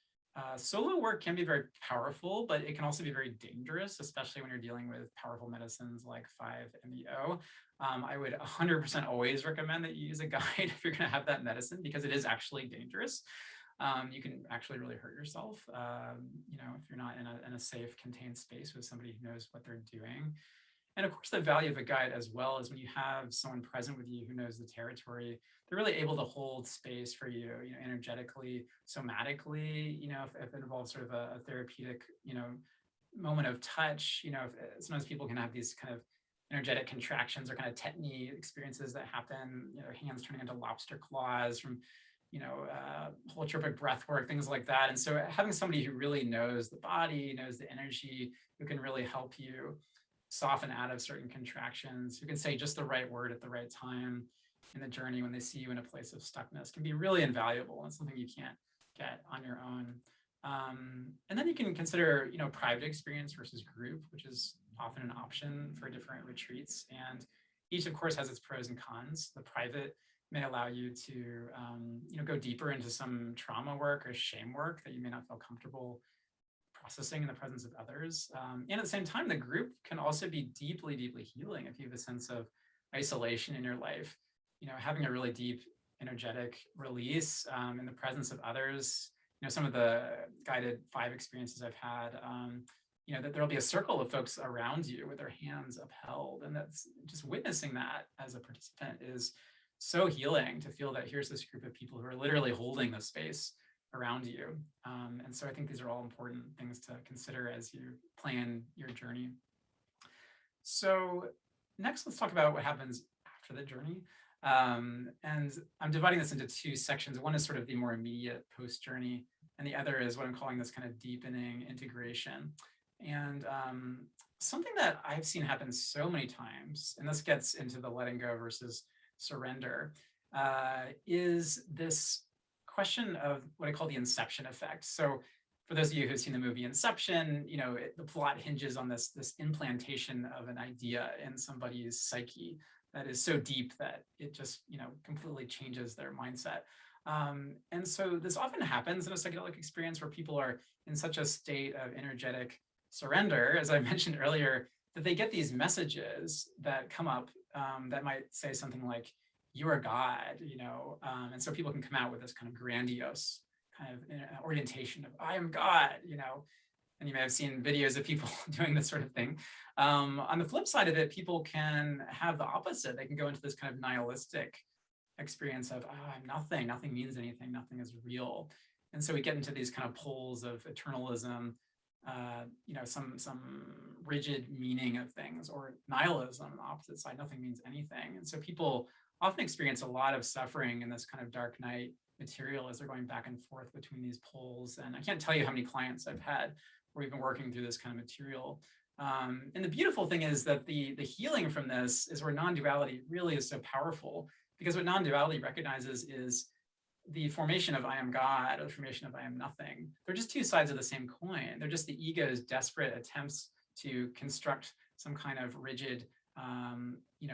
solo work can be very powerful, but it can also be very dangerous, especially when you're dealing with powerful medicines like 5-MeO. I would 100% always recommend that you use a guide if you're going to have that medicine, because it is actually dangerous. You can actually really hurt yourself, if you're not in a safe, contained space with somebody who knows what they're doing. And of course, the value of a guide as well is when you have someone present with you who knows the territory, they're really able to hold space for you, energetically, somatically, if it involves sort of a therapeutic, moment of touch, if sometimes people can have these kind of energetic contractions or kind of tetany experiences that happen, hands turning into lobster claws from, holotropic breath work, things like that. And so having somebody who really knows the body, knows the energy, who can really help you soften out of certain contractions, who can say just the right word at the right time in the journey when they see you in a place of stuckness, can be really invaluable and something you can't get on your own. And then you can consider, private experience versus group, which is often an option for different retreats. And each, of course, has its pros and cons. The private may allow you to, go deeper into some trauma work or shame work that you may not feel comfortable processing in the presence of others. And at the same time, the group can also be deeply, deeply healing if you have a sense of isolation in your life. Having a really deep energetic release in the presence of others. Some of the guided 5 experiences I've had, that there'll be a circle of folks around you with their hands upheld. And that's just witnessing that as a participant is so healing, to feel that here's this group of people who are literally holding the space around you. And so I think these are all important things to consider as you plan your journey. So next, let's talk about what happens after the journey. And I'm dividing this into 2 sections. One is sort of the more immediate post-journey, and the other is what I'm calling this kind of deepening integration. And something that I've seen happen so many times, and this gets into the letting go versus surrender, is this question of what I call the inception effect. So for those of you who've seen the movie Inception, the plot hinges on this implantation of an idea in somebody's psyche that is so deep that it just, completely changes their mindset. And so this often happens in a psychedelic experience where people are in such a state of energetic surrender, as I mentioned earlier, that they get these messages that come up that might say something like, "You are God," and so people can come out with this kind of grandiose kind of orientation of "I am God," and you may have seen videos of people doing this sort of thing. On the flip side of it, people can have the opposite. They can go into this kind of nihilistic experience of, "Oh, I'm nothing, nothing means anything, nothing is real." And so we get into these kind of poles of eternalism, some rigid meaning of things, or nihilism on the opposite side, nothing means anything. And so people often experience a lot of suffering in this kind of dark night material as they're going back and forth between these poles. And I can't tell you how many clients I've had where we've been working through this kind of material. And the beautiful thing is that the healing from this is where non-duality really is so powerful, because what non-duality recognizes is the formation of I am God or the formation of I am nothing. They're just 2 sides of the same coin. They're just the ego's desperate attempts to construct some kind of rigid,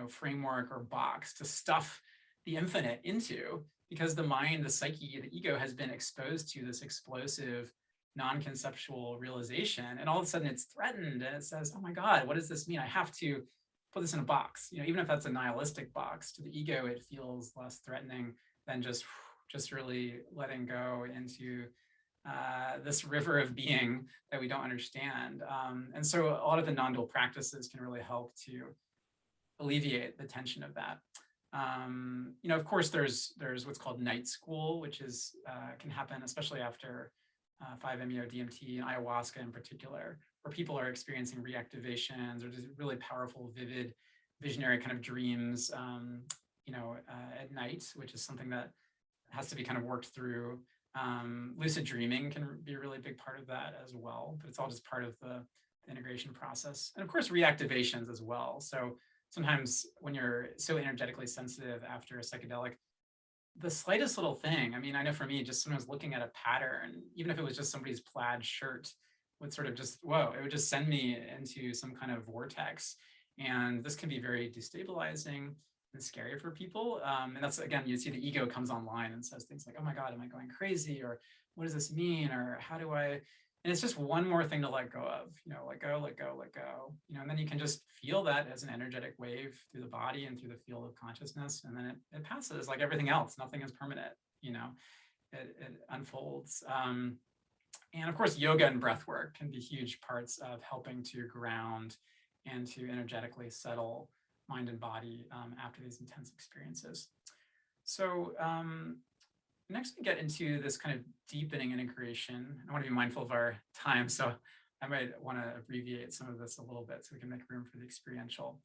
framework or box to stuff the infinite into, because the mind, the psyche, the ego has been exposed to this explosive, non-conceptual realization, and all of a sudden it's threatened, and it says, "Oh my God, what does this mean? I have to put this in a box." Even if that's a nihilistic box, to the ego, it feels less threatening than just really letting go into this river of being that we don't understand. And so a lot of the non-dual practices can really help to alleviate the tension of that. Of course, there's what's called night school, which is can happen especially after 5-MeO, DMT, and ayahuasca in particular, where people are experiencing reactivations or just really powerful, vivid, visionary kind of dreams, at night, which is something that has to be kind of worked through. Lucid dreaming can be a really big part of that as well, but it's all just part of the integration process. And of course, reactivations as well. So sometimes when you're so energetically sensitive after a psychedelic, the slightest little thing, I know for me, just sometimes looking at a pattern, even if it was just somebody's plaid shirt would sort of just, whoa, it would just send me into some kind of vortex. And this can be very destabilizing and scary for people. And that's, again, you see the ego comes online and says things like, oh my God, am I going crazy? Or what does this mean? Or how do I, and it's just one more thing to let go of, let go, let go, let go, and then you can just feel that as an energetic wave through the body and through the field of consciousness. And then it passes like everything else. Nothing is permanent, it unfolds. And of course, yoga and breath work can be huge parts of helping to ground and to energetically settle mind and body after these intense experiences. So next we get into this kind of deepening integration. I want to be mindful of our time, so I might want to abbreviate some of this a little bit so we can make room for the experiential.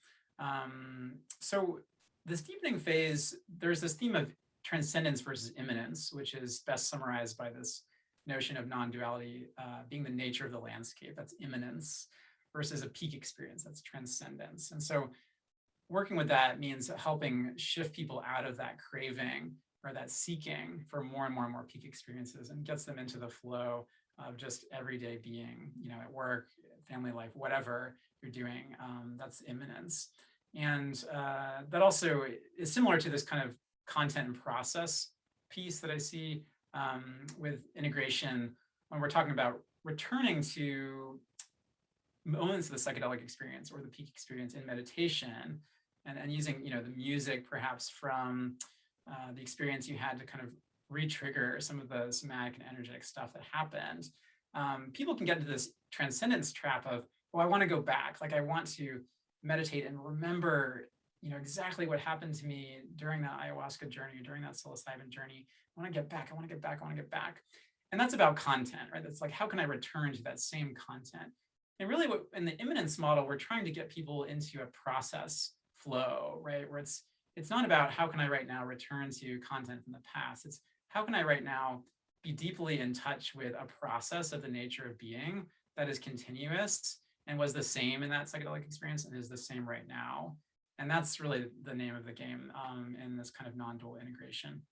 So this deepening phase, there's this theme of transcendence versus immanence, which is best summarized by this notion of non-duality being the nature of the landscape, that's immanence, versus a peak experience, that's transcendence. And so working with that means helping shift people out of that craving or that seeking for more and more and more peak experiences, and gets them into the flow of just everyday being, at work, family life, whatever you're doing, that's immanence. And that also is similar to this kind of content and process piece that I see with integration when we're talking about returning to moments of the psychedelic experience or the peak experience in meditation, and using the music perhaps from the experience you had to kind of re-trigger some of the somatic and energetic stuff that happened. People can get into this transcendence trap of, oh, I want to go back, like I want to meditate and remember exactly what happened to me during that ayahuasca journey, during that psilocybin journey. I want to get back, I want to get back, I want to get back. And that's about content, right? That's like, how can I return to that same content? And really in the immanence model, we're trying to get people into a process flow, right? Where it's not about how can I right now return to content from the past. It's how can I right now be deeply in touch with a process of the nature of being that is continuous and was the same in that psychedelic experience and is the same right now. And that's really the name of the game in this kind of non-dual integration.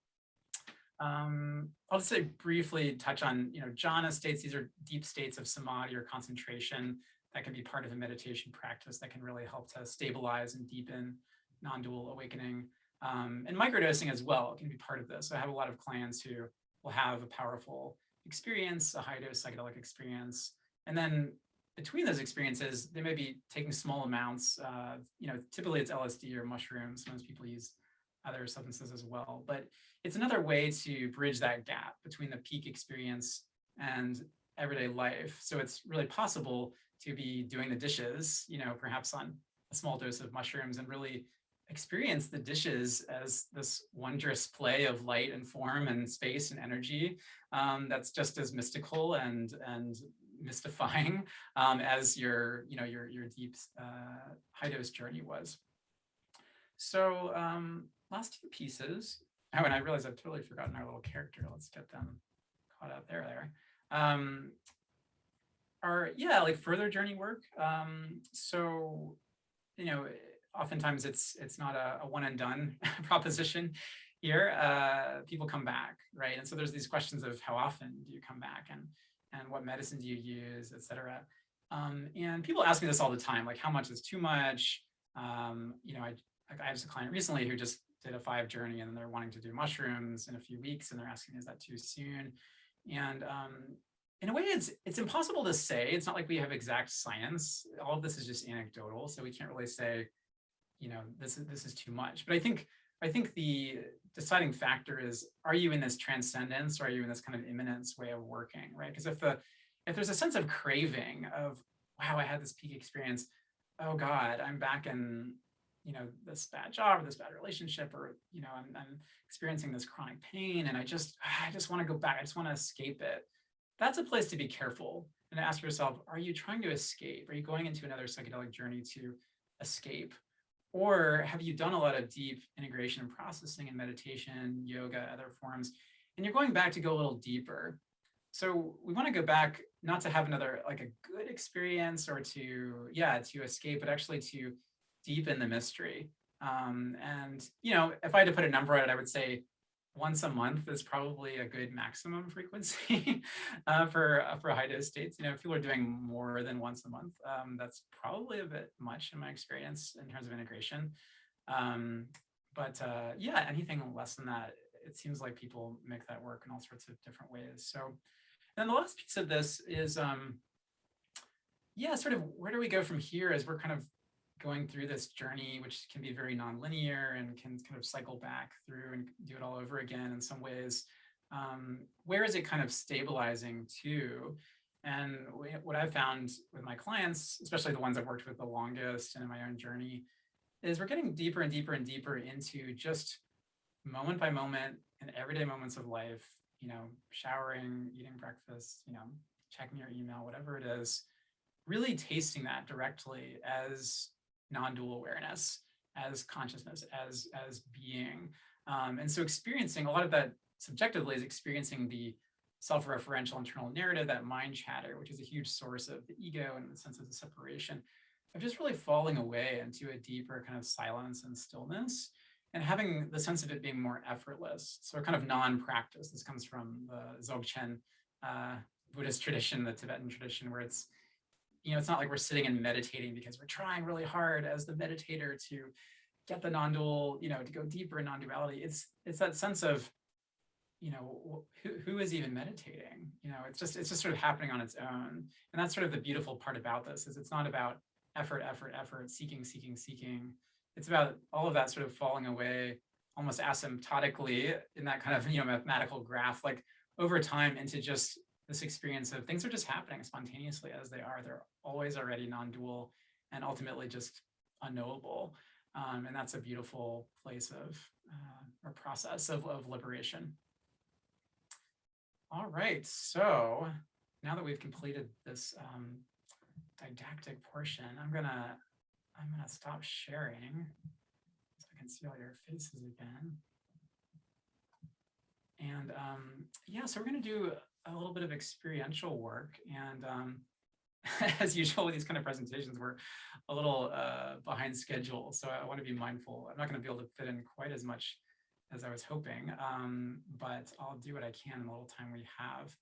I'll just say briefly touch on, jhana states. These are deep states of samadhi or concentration that can be part of a meditation practice that can really help to stabilize and deepen non-dual awakening. And microdosing as well can be part of this. So I have a lot of clients who will have a powerful experience, a high-dose psychedelic experience, and then between those experiences, they may be taking small amounts. Typically it's LSD or mushrooms. Sometimes people use other substances as well, but it's another way to bridge that gap between the peak experience and everyday life. So it's really possible to be doing the dishes, perhaps on a small dose of mushrooms, and really experience the dishes as this wondrous play of light and form and space and energy that's just as mystical and mystifying as your deep high dose journey was. So last two pieces. Oh, and I realize I've totally forgotten our little character. Let's get them caught up there. Are like further journey work. So oftentimes it's not a one and done proposition here. People come back, right? And so there's these questions of how often do you come back, and what medicine do you use, et cetera. And people ask me this all the time, like how much is too much? I have a client recently who just did a 5 journey and they're wanting to do mushrooms in a few weeks, and they're asking, is that too soon? And in a way, it's impossible to say. It's not like we have exact science. All of this is just anecdotal, so we can't really say, this is too much. But I think the deciding factor is, are you in this transcendence, or are you in this kind of immanence way of working, right? Because if there's a sense of craving of, wow, I had this peak experience, oh God, I'm back in this bad job or this bad relationship, or I'm experiencing this chronic pain, and I just want to go back. I just want to escape it. That's a place to be careful and ask yourself, are you trying to escape? Are you going into another psychedelic journey to escape? Or have you done a lot of deep integration and processing and meditation, yoga, other forms, and you're going back to go a little deeper? So we want to go back, not to have another, like a good experience or to escape, but actually to deepen the mystery. And, if I had to put a number on it, I would say once a month is probably a good maximum frequency for high dose states. If people are doing more than once a month, that's probably a bit much in my experience in terms of integration. Yeah, anything less than that, it seems like people make that work in all sorts of different ways. So then the last piece of this is, yeah, sort of where do we go from here as we're kind of going through this journey, which can be very nonlinear and can kind of cycle back through and do it all over again in some ways. Where is it kind of stabilizing to? And what I've found with my clients, especially the ones I've worked with the longest and in my own journey, is we're getting deeper and deeper and deeper into just moment by moment and everyday moments of life, showering, eating breakfast, checking your email, whatever it is, really tasting that directly as non-dual awareness, as consciousness, as being. And so experiencing a lot of that subjectively is experiencing the self-referential internal narrative, that mind chatter, which is a huge source of the ego and the sense of the separation, of just really falling away into a deeper kind of silence and stillness, and having the sense of it being more effortless. So a kind of non-practice. This comes from the Dzogchen Buddhist tradition, the Tibetan tradition, where it's not like we're sitting and meditating because we're trying really hard as the meditator to get the non-dual, to go deeper in non-duality. It's that sense of, who is even meditating? It's just sort of happening on its own. And that's sort of the beautiful part about this, is it's not about effort, seeking. It's about all of that sort of falling away almost asymptotically in that kind of, mathematical graph, like over time into just this experience of things are just happening spontaneously as they are. They're always already non-dual and ultimately just unknowable. And that's a beautiful place of, or process of liberation. All right, so now that we've completed this didactic portion, I'm gonna stop sharing so I can see all your faces again. And yeah, so we're gonna do a little bit of experiential work. And as usual with these kind of presentations, we're a little behind schedule. So I want to be mindful. I'm not going to be able to fit in quite as much as I was hoping, but I'll do what I can in the little time we have.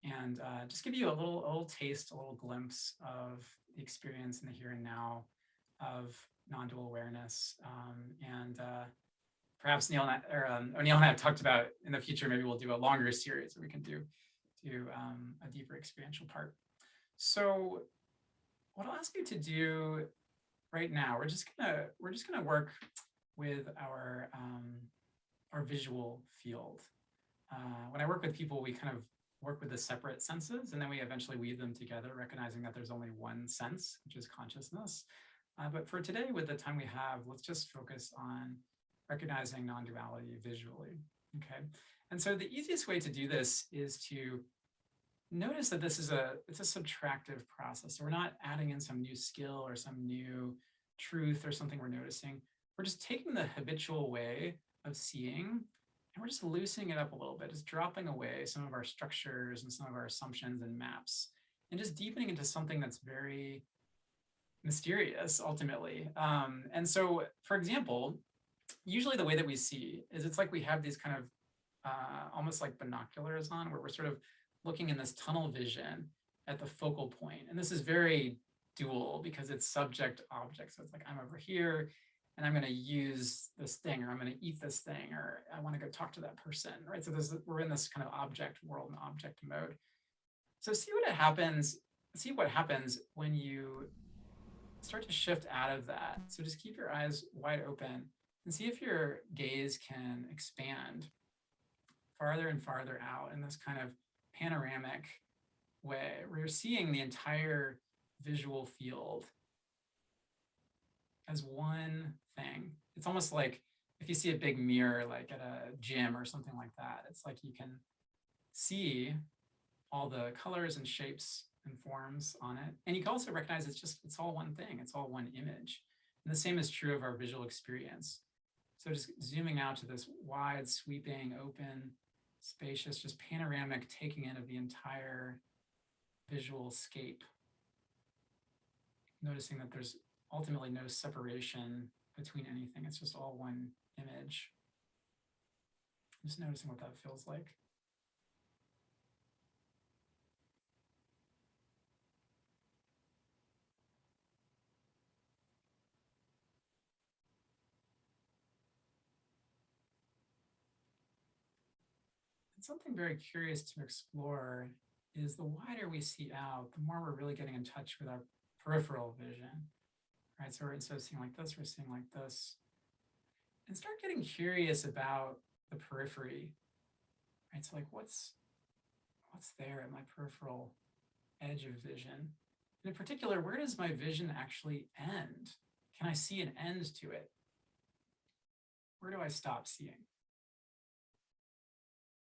And just give you a little taste, a little glimpse of the experience in the here and now of non-dual awareness. Perhaps O'Neill and I have talked about in the future, maybe we'll do a longer series where we can do a deeper experiential part. So what I'll ask you to do right now, we're just gonna work with our visual field. When I work with people, we kind of work with the separate senses, and then we eventually weave them together, recognizing that there's only one sense, which is consciousness. But for today, with the time we have, let's just focus on recognizing non-duality visually, okay? And so the easiest way to do this is to notice that it's a subtractive process. So we're not adding in some new skill or some new truth or something we're noticing. We're just taking the habitual way of seeing, and we're just loosening it up a little bit, just dropping away some of our structures and some of our assumptions and maps, and just deepening into something that's very mysterious, ultimately. And so, for example, usually the way that we see is it's like we have these kind of almost like binoculars on, where we're sort of looking in this tunnel vision at the focal point. And this is very dual because it's subject object. So it's like, I'm over here and I'm going to use this thing, or I'm going to eat this thing, or I want to go talk to that person, right? So we're in this kind of object world and object mode. So see what happens when you start to shift out of that. So just keep your eyes wide open and see if your gaze can expand farther and farther out in this kind of panoramic way, where you're seeing the entire visual field as one thing. It's almost like if you see a big mirror, like at a gym or something like that, it's like you can see all the colors and shapes and forms on it. And you can also recognize it's all one thing, it's all one image. And the same is true of our visual experience. So just zooming out to this wide, sweeping, open, spacious, just panoramic taking in of the entire visual scape. Noticing that there's ultimately no separation between anything. It's just all one image. Just noticing what that feels like. And something very curious to explore is the wider we see out, the more we're really getting in touch with our peripheral vision, right? So we're, instead of seeing like this, we're seeing like this. And start getting curious about the periphery, right? So like what's there at my peripheral edge of vision? And in particular, where does my vision actually end? Can I see an end to it? Where do I stop seeing?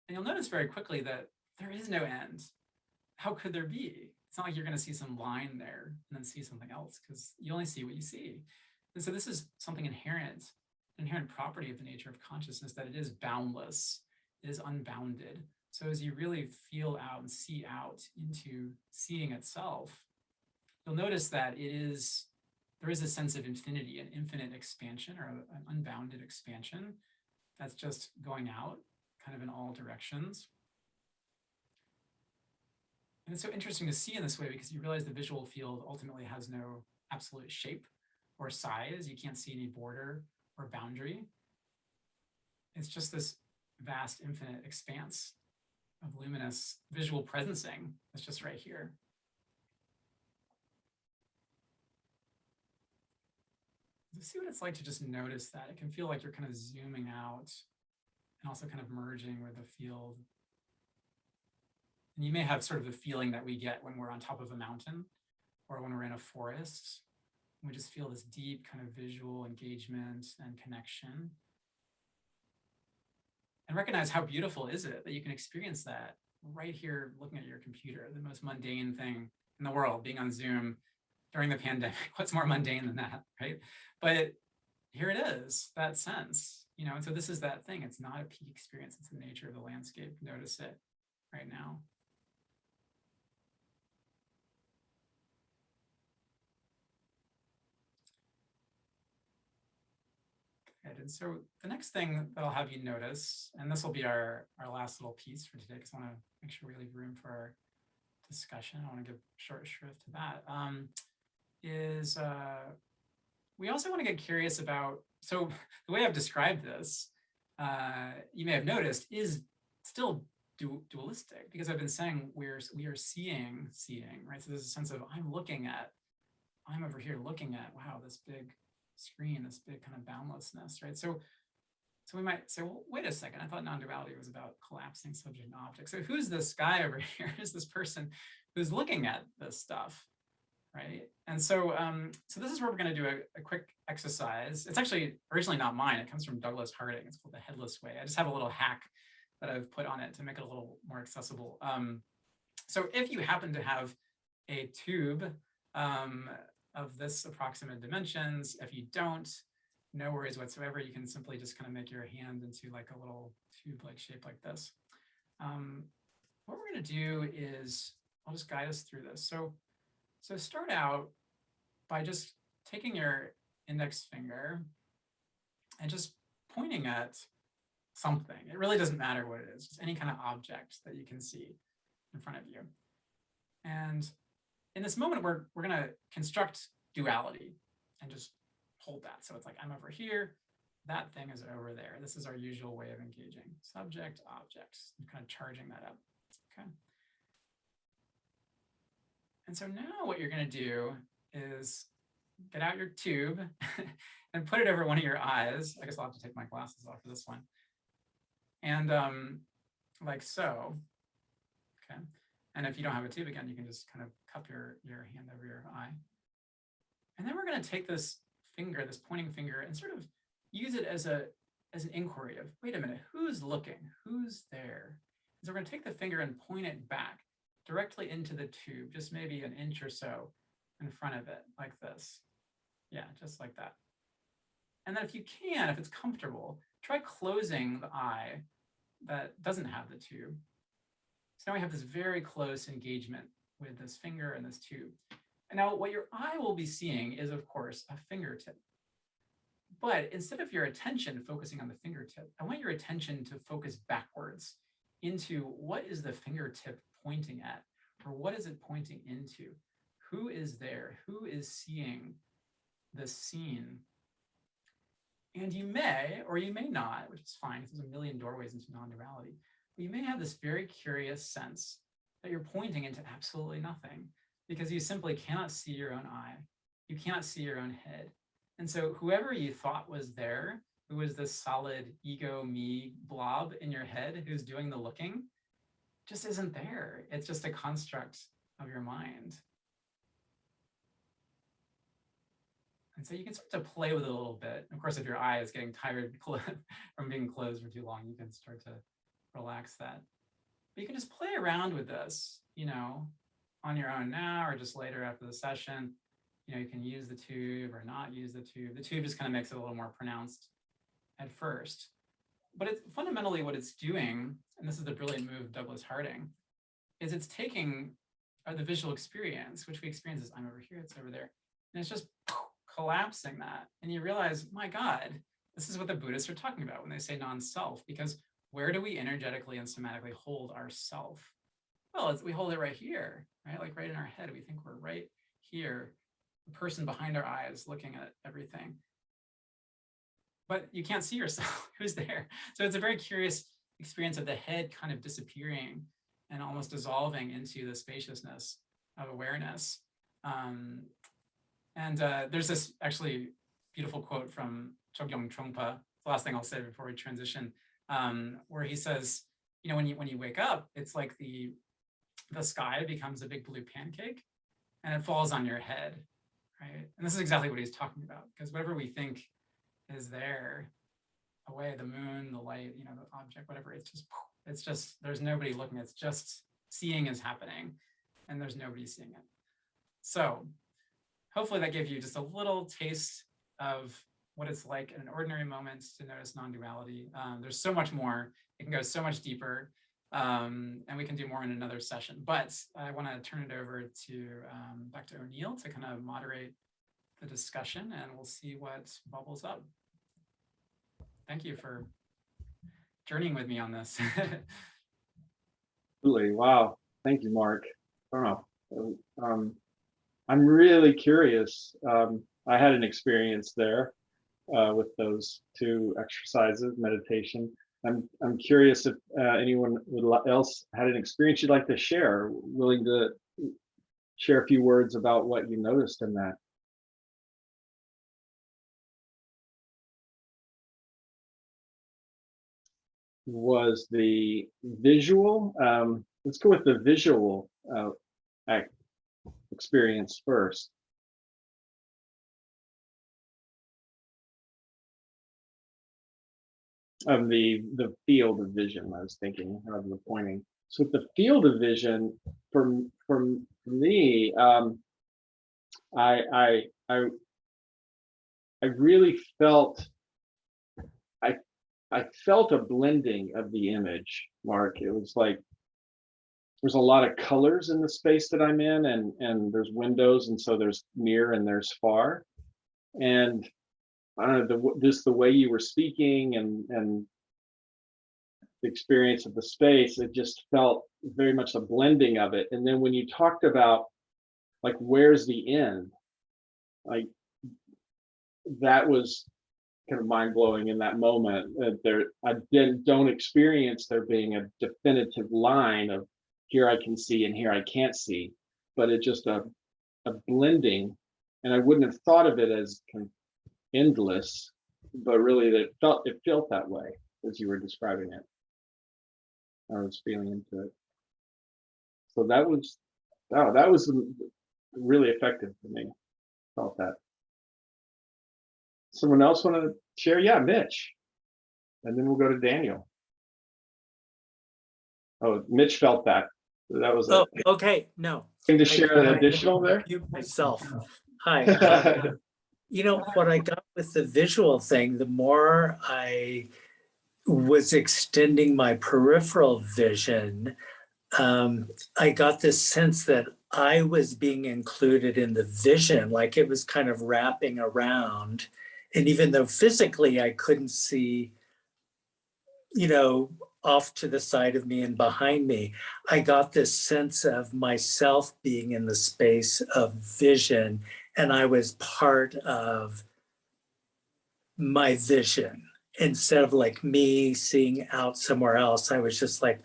And you'll notice very quickly that there is no end. How could there be? It's not like you're going to see some line there and then see something else, because you only see what you see. And so this is something inherent, an inherent property of the nature of consciousness, that it is boundless, it is unbounded. So as you really feel out and see out into seeing itself, you'll notice that there is a sense of infinity, an infinite expansion, or an unbounded expansion that's just going out kind of in all directions. And it's so interesting to see in this way, because you realize the visual field ultimately has no absolute shape or size. You can't see any border or boundary. It's just this vast, infinite expanse of luminous visual presencing that's just right here. So see what it's like to just notice that. It can feel like you're kind of zooming out and also kind of merging with the field. And you may have sort of the feeling that we get when we're on top of a mountain or when we're in a forest. We just feel this deep kind of visual engagement and connection. And recognize how beautiful is it that you can experience that right here looking at your computer, the most mundane thing in the world, being on Zoom during the pandemic. What's more mundane than that, right? But here it is, that sense, and so this is that thing. It's not a peak experience. It's the nature of the landscape. Notice it right now. Good. And so the next thing that I'll have you notice, and this will be our last little piece for today, because I want to make sure we leave room for our discussion. I want to give short shrift to that, is we also want to get curious about, so the way I've described this, you may have noticed, is still dualistic, because I've been saying we are seeing, right? So there's a sense of I'm over here looking at, wow, this big screen, this big kind of boundlessness, right? So we might say, well, wait a second, I thought non-duality was about collapsing subject and object. So who's this guy over here? Who's this person who's looking at this stuff, right? And so so this is where we're going to do a quick exercise. It's actually originally not mine. It comes from Douglas Harding. It's called the Headless Way. I just have a little hack that I've put on it to make it a little more accessible. So if you happen to have a tube of this approximate dimensions, if you don't, no worries whatsoever. You can simply just kind of make your hand into like a little tube-like shape like this. What we're going to do is, I'll just guide us through this. So start out by just taking your index finger and just pointing at something. It really doesn't matter what it is, just any kind of object that you can see in front of you. And in this moment, we're going to construct duality and just hold that. So it's like, I'm over here, that thing is over there. This is our usual way of engaging. Subject, object, and kind of charging that up, okay? And so now what you're going to do is get out your tube and put it over one of your eyes. I guess I'll have to take my glasses off for this one. And like so, okay? And if you don't have a tube, again, you can just kind of cup your hand over your eye. And then we're going to take this finger, this pointing finger, and sort of use it as an inquiry of, wait a minute, who's looking? Who's there? So we're going to take the finger and point it back directly into the tube, just maybe an inch or so in front of it, like this. Yeah, just like that. And then if you can, if it's comfortable, try closing the eye that doesn't have the tube. So now we have this very close engagement with this finger and this tube. And now what your eye will be seeing is, of course, a fingertip. But instead of your attention focusing on the fingertip, I want your attention to focus backwards into what is the fingertip pointing at, or what is it pointing into? Who is there? Who is seeing the scene? And you may, or you may not, which is fine, because there's a million doorways into non-duality, but you may have this very curious sense that you're pointing into absolutely nothing, because you simply cannot see your own eye. You cannot see your own head. And so whoever you thought was there, who was this solid ego, me blob in your head who's doing the looking, just isn't there. It's just a construct of your mind. And so you can start to play with it a little bit. Of course, if your eye is getting tired from being closed for too long, you can start to relax that. But you can just play around with this, on your own now, or just later after the session. You can use the tube or not use the tube. The tube just kind of makes it a little more pronounced at first. But it's fundamentally what it's doing, and this is the brilliant move of Douglas Harding, is it's taking the visual experience, which we experience as I'm over here, it's over there, and it's just collapsing that. And you realize, my God, this is what the Buddhists are talking about when they say non-self, because where do we energetically and somatically hold our self? Well, we hold it right here, right? Like right in our head. We think we're right here, the person behind our eyes looking at everything. But you can't see yourself. Who's there? So it's a very curious experience of the head kind of disappearing and almost dissolving into the spaciousness of awareness. There's this actually beautiful quote from Chogyam Trungpa, the last thing I'll say before we transition, where he says, when you wake up, it's like the sky becomes a big blue pancake and it falls on your head, right? And this is exactly what he's talking about, because whatever we think is there, away, the moon, the light, the object, whatever, it's just, there's nobody looking, it's just seeing is happening and there's nobody seeing it. So hopefully that gave you just a little taste of what it's like in an ordinary moment to notice non-duality. There's so much more. It can go so much deeper, and we can do more in another session. But I want to turn it over to back to O'Neill to kind of moderate the discussion, and we'll see what bubbles up. Thank you for journeying with me on this. Absolutely. Wow. Thank you, Mark. Oh, I'm really curious. I had an experience there with those two exercises, meditation. I'm curious if anyone else had an experience you'd like to share, willing to share a few words about what you noticed in that. Was the visual, let's go with the visual experience first. Of the field of vision, I was thinking of the pointing. So with the field of vision, for me, I really felt, I felt a blending of the image, Mark. It was like there's a lot of colors in the space that I'm in, and there's windows, and so there's near and there's far. And I don't know, just the way you were speaking and the experience of the space, it just felt very much a blending of it. And then when you talked about like, where's the end? Like, that was kind of mind-blowing in that moment. I don't experience there being a definitive line of here I can see and here I can't see, but it's just a blending. And I wouldn't have thought of it as kind of endless, but really it felt that way as you were describing it. I was feeling into it. So that was really effective for me. Felt that. Someone else want to share? Yeah, Mitch. And then we'll go to Daniel. Oh, Mitch felt that. That was okay. No. Thing to share an additional there? Myself. Hi. What I got with the visual thing, the more I was extending my peripheral vision, I got this sense that I was being included in the vision, like it was kind of wrapping around And even though physically I couldn't see, off to the side of me and behind me, I got this sense of myself being in the space of vision, and I was part of my vision. Instead of like me seeing out somewhere else, I was just like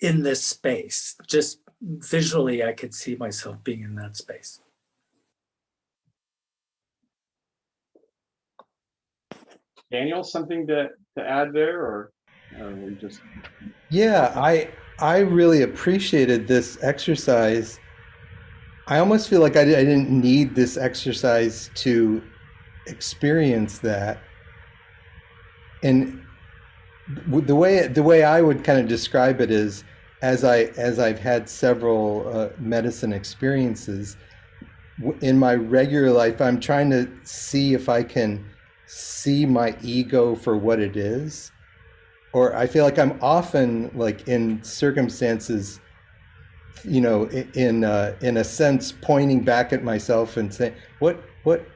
in this space. Just visually, I could see myself being in that space. Daniel, something to add there, or we just? Yeah, I really appreciated this exercise. I almost feel like I didn't need this exercise to experience that. And the way I would kind of describe it is, as I've had several medicine experiences in my regular life, I'm trying to see if I can see my ego for what it is. Or I feel like I'm often like in circumstances, in a sense, pointing back at myself and saying, what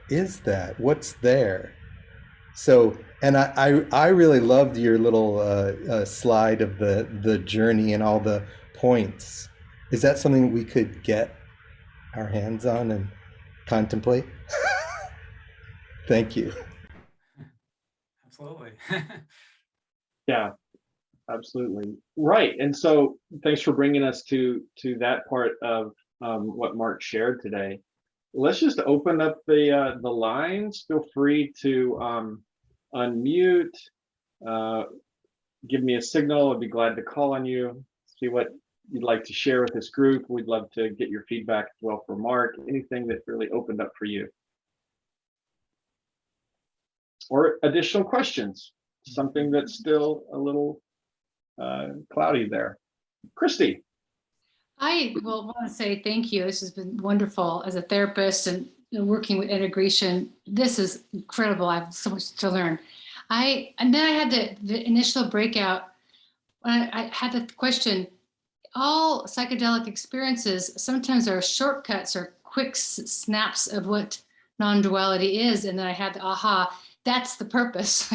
is that? What's there? So, and I really loved your little slide of the journey and all the points. Is that something we could get our hands on and contemplate? Thank you. Absolutely. Yeah, absolutely. Right. And so thanks for bringing us to that part of what Mark shared today. Let's just open up the lines. Feel free to unmute, give me a signal. I'd be glad to call on you, see what you'd like to share with this group. We'd love to get your feedback as well for Mark, anything that really opened up for you. Or additional questions, something that's still a little cloudy there. Christy. I will want to say thank you. This has been wonderful as a therapist and working with integration. This is incredible. I have so much to learn. And then I had the initial breakout when I had the question, all psychedelic experiences sometimes are shortcuts or quick snaps of what non-duality is. And then I had the aha, that's the purpose,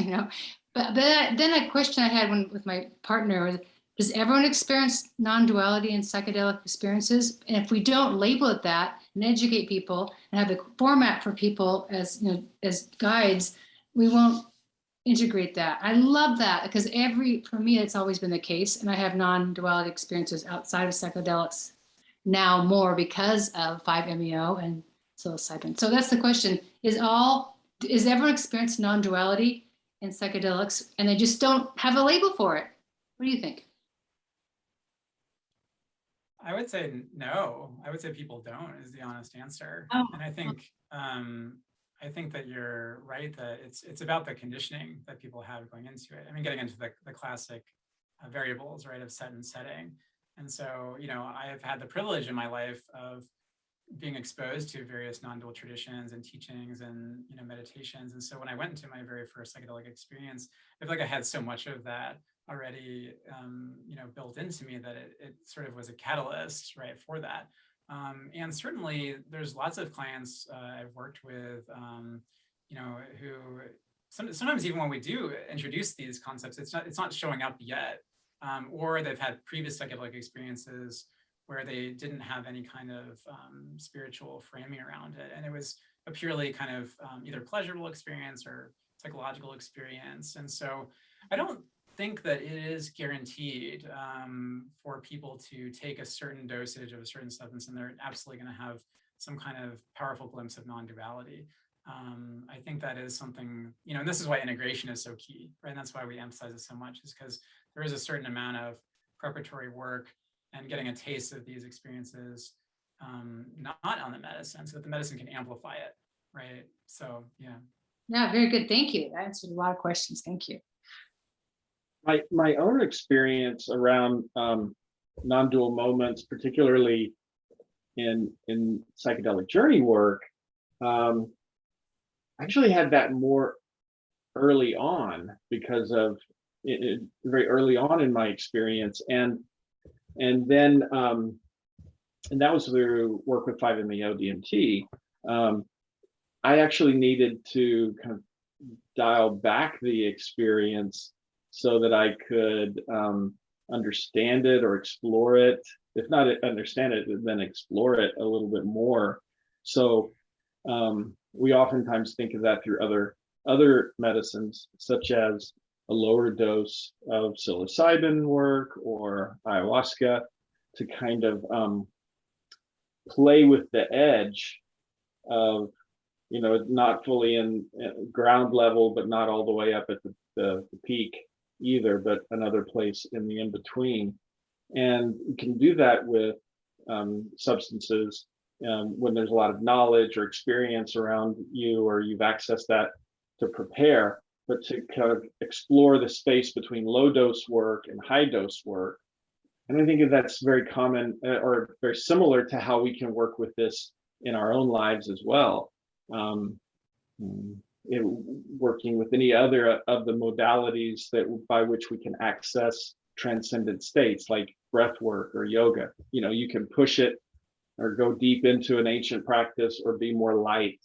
But then a question I had with my partner was, does everyone experience non-duality in psychedelic experiences? And if we don't label it that and educate people and have the format for people as guides, we won't integrate that. I love that because for me, it's always been the case. And I have non-duality experiences outside of psychedelics now more because of 5-MeO and psilocybin. So that's the question, is everyone experience non-duality in psychedelics and they just don't have a label for it? What do you think? I would say no. I would say people don't is the honest answer. Oh. And I think that you're right that it's about the conditioning that people have going into it. I mean, getting into the classic variables, right, of set and setting. And so, I have had the privilege in my life of being exposed to various non-dual traditions and teachings and meditations. And so when I went into my very first psychedelic experience, I feel like I had so much of that already built into me that it sort of was a catalyst, right, for that. And certainly there's lots of clients I've worked with who sometimes even when we do introduce these concepts, it's not showing up yet, or they've had previous psychedelic experiences where they didn't have any kind of spiritual framing around it. And it was a purely kind of either pleasurable experience or psychological experience. And so I don't think that it is guaranteed for people to take a certain dosage of a certain substance and they're absolutely going to have some kind of powerful glimpse of non-duality. I think that is something, and this is why integration is so key, right? And that's why we emphasize it so much, is because there is a certain amount of preparatory work and getting a taste of these experiences, not on the medicine, so that the medicine can amplify it, right? So, yeah. Yeah, very good. Thank you. That answered a lot of questions. Thank you. My own experience around non-dual moments, particularly in psychedelic journey work, actually had that more early on because of it very early on in my experience, and then and that was through work with 5-MeO DMT. I actually needed to kind of dial back the experience so that I could understand it or explore it. If not understand it, then explore it a little bit more. So we oftentimes think of that through other medicines, such as a lower dose of psilocybin work or ayahuasca, to kind of play with the edge of, not fully in ground level, but not all the way up at the peak either, but another place in the in-between. And you can do that with substances when there's a lot of knowledge or experience around you, or you've accessed that to prepare, but to kind of explore the space between low dose work and high dose work. And I think that's very common or very similar to how we can work with this in our own lives as well. Working with any other of the modalities by which we can access transcendent states like breath work or yoga. You can push it or go deep into an ancient practice or be more light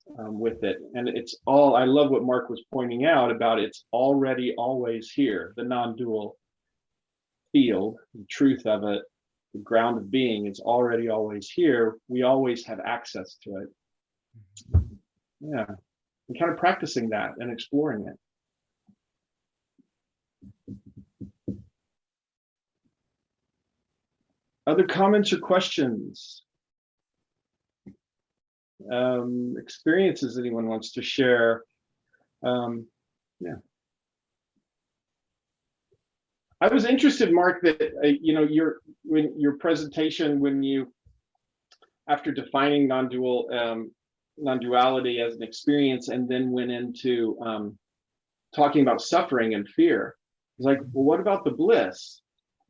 with it. And I love what Mark was pointing out about it's already always here. The non-dual field, the truth of it, the ground of being is already always here. We always have access to it. Yeah, and kind of practicing that and exploring it. Other comments or questions? Experiences anyone wants to share? Yeah. I was interested, Mark, that your presentation, when you, after defining non-duality as an experience, and then went into talking about suffering and fear. It's like, well, what about the bliss?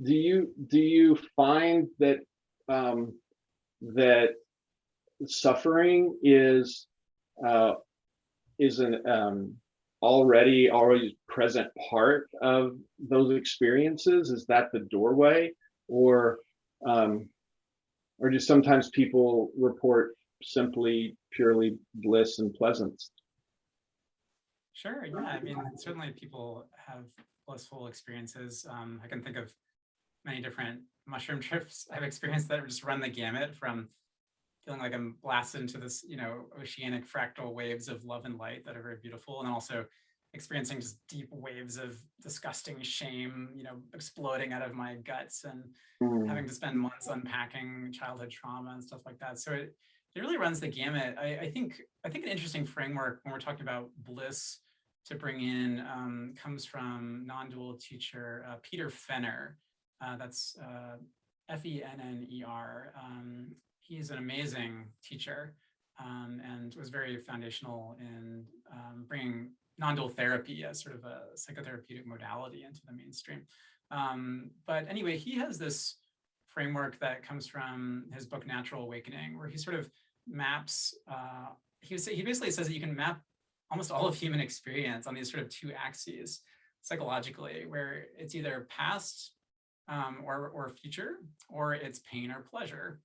Do you find that that suffering is an already present part of those experiences? Is that the doorway, or do sometimes people report simply purely bliss and pleasance? Sure, yeah. I mean, certainly people have blissful experiences. I can think of many different mushroom trips I've experienced that just run the gamut from feeling like I'm blasted into this, oceanic fractal waves of love and light that are very beautiful, and then also experiencing just deep waves of disgusting shame, exploding out of my guts, and having to spend months unpacking childhood trauma and stuff like that. So it really runs the gamut. I think an interesting framework when we're talking about bliss to bring in comes from non-dual teacher Peter Fenner. That's Fenner. He's an amazing teacher and was very foundational in bringing non-dual therapy as sort of a psychotherapeutic modality into the mainstream. But anyway, he has this framework that comes from his book Natural Awakening, where he sort of maps, he basically says that you can map almost all of human experience on these sort of two axes psychologically, where it's either past or future, or it's pain or pleasure.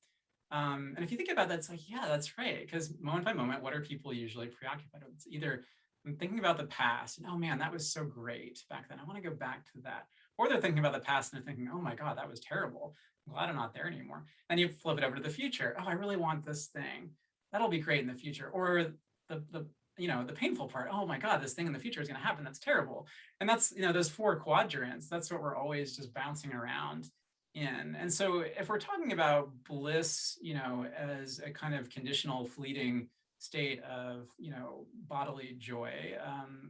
And if you think about that, it's like, yeah, that's right. Because moment by moment, what are people usually preoccupied with? It's either I'm thinking about the past, and oh man, that was so great back then. I want to go back to that. Or they're thinking about the past and they're thinking, oh my God, that was terrible. I'm glad I'm not there anymore. And you flip it over to the future. Oh, I really want this thing. That'll be great in the future. Or the painful part. Oh my God, this thing in the future is going to happen. That's terrible. And that's, those four quadrants, that's what we're always just bouncing around in. And so if we're talking about bliss, as a kind of conditional, fleeting state of, bodily joy,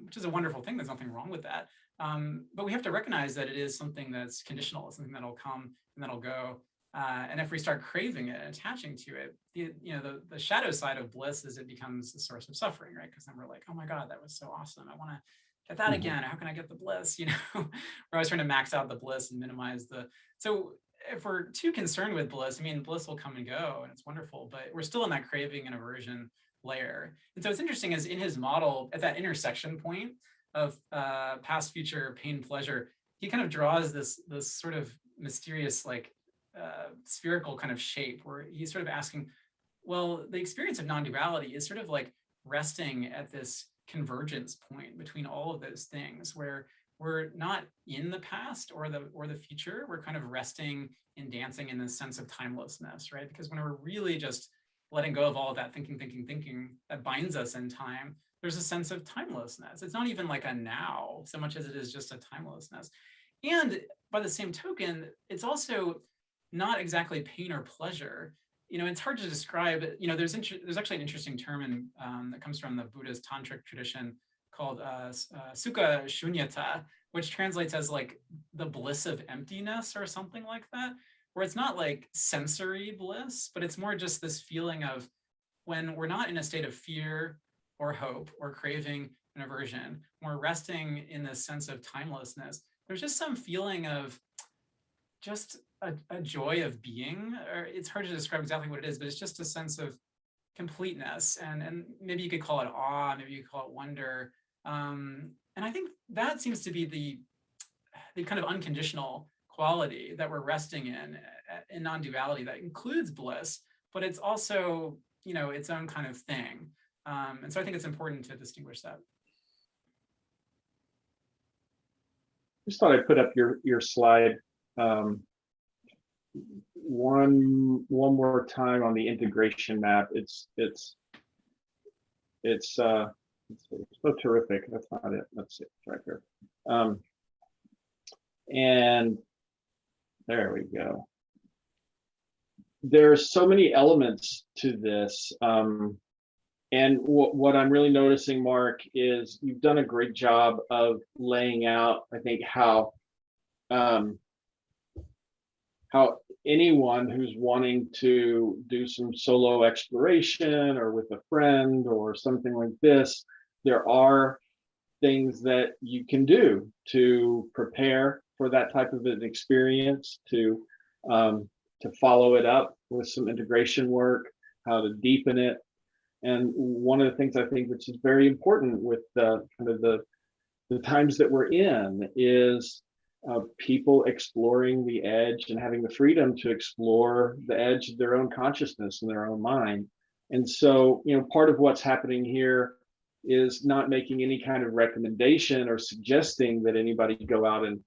which is a wonderful thing. There's nothing wrong with that. But we have to recognize that it is something that's conditional. It's something that'll come and that'll go. And if we start craving it and attaching to it, the shadow side of bliss is it becomes a source of suffering, right? Because then we're like, oh my God, that was so awesome. I want to get that again. How can I get the bliss? We're always trying to max out the bliss and minimize so if we're too concerned with bliss, bliss will come and go and it's wonderful, but we're still in that craving and aversion layer. And so it's interesting is in his model at that intersection point of past, future, pain, pleasure, he kind of draws this sort of mysterious, spherical kind of shape where he's sort of asking, well, the experience of non-duality is sort of like resting at this convergence point between all of those things, where we're not in the past or the future. We're kind of resting and dancing in this sense of timelessness, right? Because when we're really just letting go of all of that thinking that binds us in time, there's a sense of timelessness. It's not even like a now so much as it is just a timelessness. And by the same token, it's also not exactly pain or pleasure. It's hard to describe. There's actually an interesting term that comes from the Buddhist tantric tradition called sukha shunyata, which translates as like the bliss of emptiness or something like that, where it's not like sensory bliss, but it's more just this feeling of when we're not in a state of fear or hope or craving and aversion, when we're resting in this sense of timelessness, there's just some feeling of just a joy of being, or it's hard to describe exactly what it is, but it's just a sense of completeness. And maybe you could call it awe, maybe you could call it wonder. And I think that seems to be the kind of unconditional quality that we're resting in non-duality, that includes bliss, but it's also, its own kind of thing. And so I think it's important to distinguish that. Just thought I'd put up your slide one more time on the integration map. It's so terrific. That's not it. Let's see, it's right there. And there we go. There's so many elements to this. And what I'm really noticing, Mark, is you've done a great job of laying out, I think, how anyone who's wanting to do some solo exploration or with a friend or something like this, there are things that you can do to prepare for that type of an experience, to follow it up with some integration work, how to deepen it. And one of the things I think which is very important with the times that we're in is people exploring the edge and having the freedom to explore the edge of their own consciousness and their own mind. And so, part of what's happening here is not making any kind of recommendation or suggesting that anybody go out and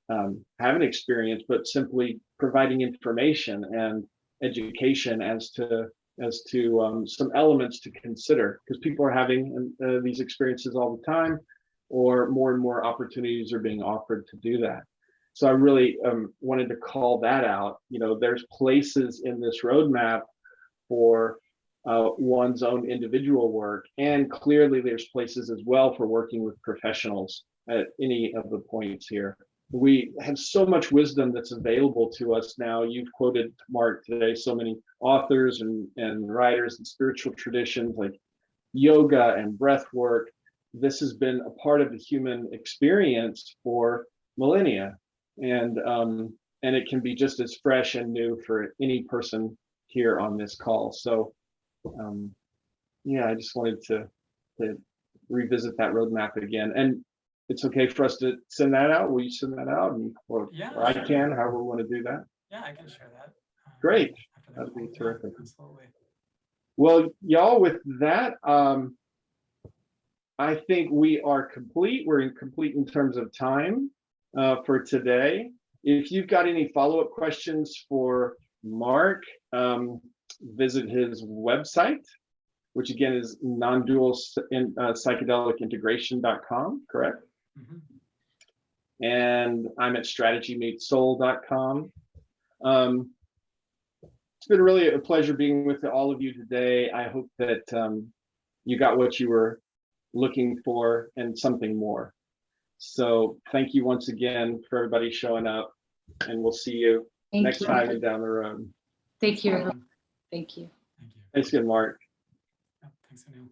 have an experience, but simply providing information and education as to some elements to consider, because people are having these experiences all the time, or more and more opportunities are being offered to do that. So I really wanted to call that out. There's places in this roadmap for one's own individual work, and clearly there's places as well for working with professionals at any of the points here. We have so much wisdom that's available to us now. You've quoted, Mark, today, so many authors and writers and spiritual traditions like yoga and breath work. This has been a part of the human experience for millennia, and it can be just as fresh and new for any person here on this call. So I just wanted to revisit that roadmap again. And it's okay for us to send that out. Will you send that out? Or I can, however we want to do that. Yeah, I can share that. Great. That'd be terrific. Absolutely. Well, y'all, with that, I think we are complete. We're complete in terms of time for today. If you've got any follow-up questions for Mark, visit his website, which again is non-dual psychedelic integration.com, correct? Mm-hmm. And I'm at strategymeetsoul.com. It's been really a pleasure being with all of you today. I hope that you got what you were looking for and something more. So thank you once again for everybody showing up, and we'll see you next time and down the road. Thank you. Thank you. Thank you. Thanks again, Mark. Thanks, O'Neill.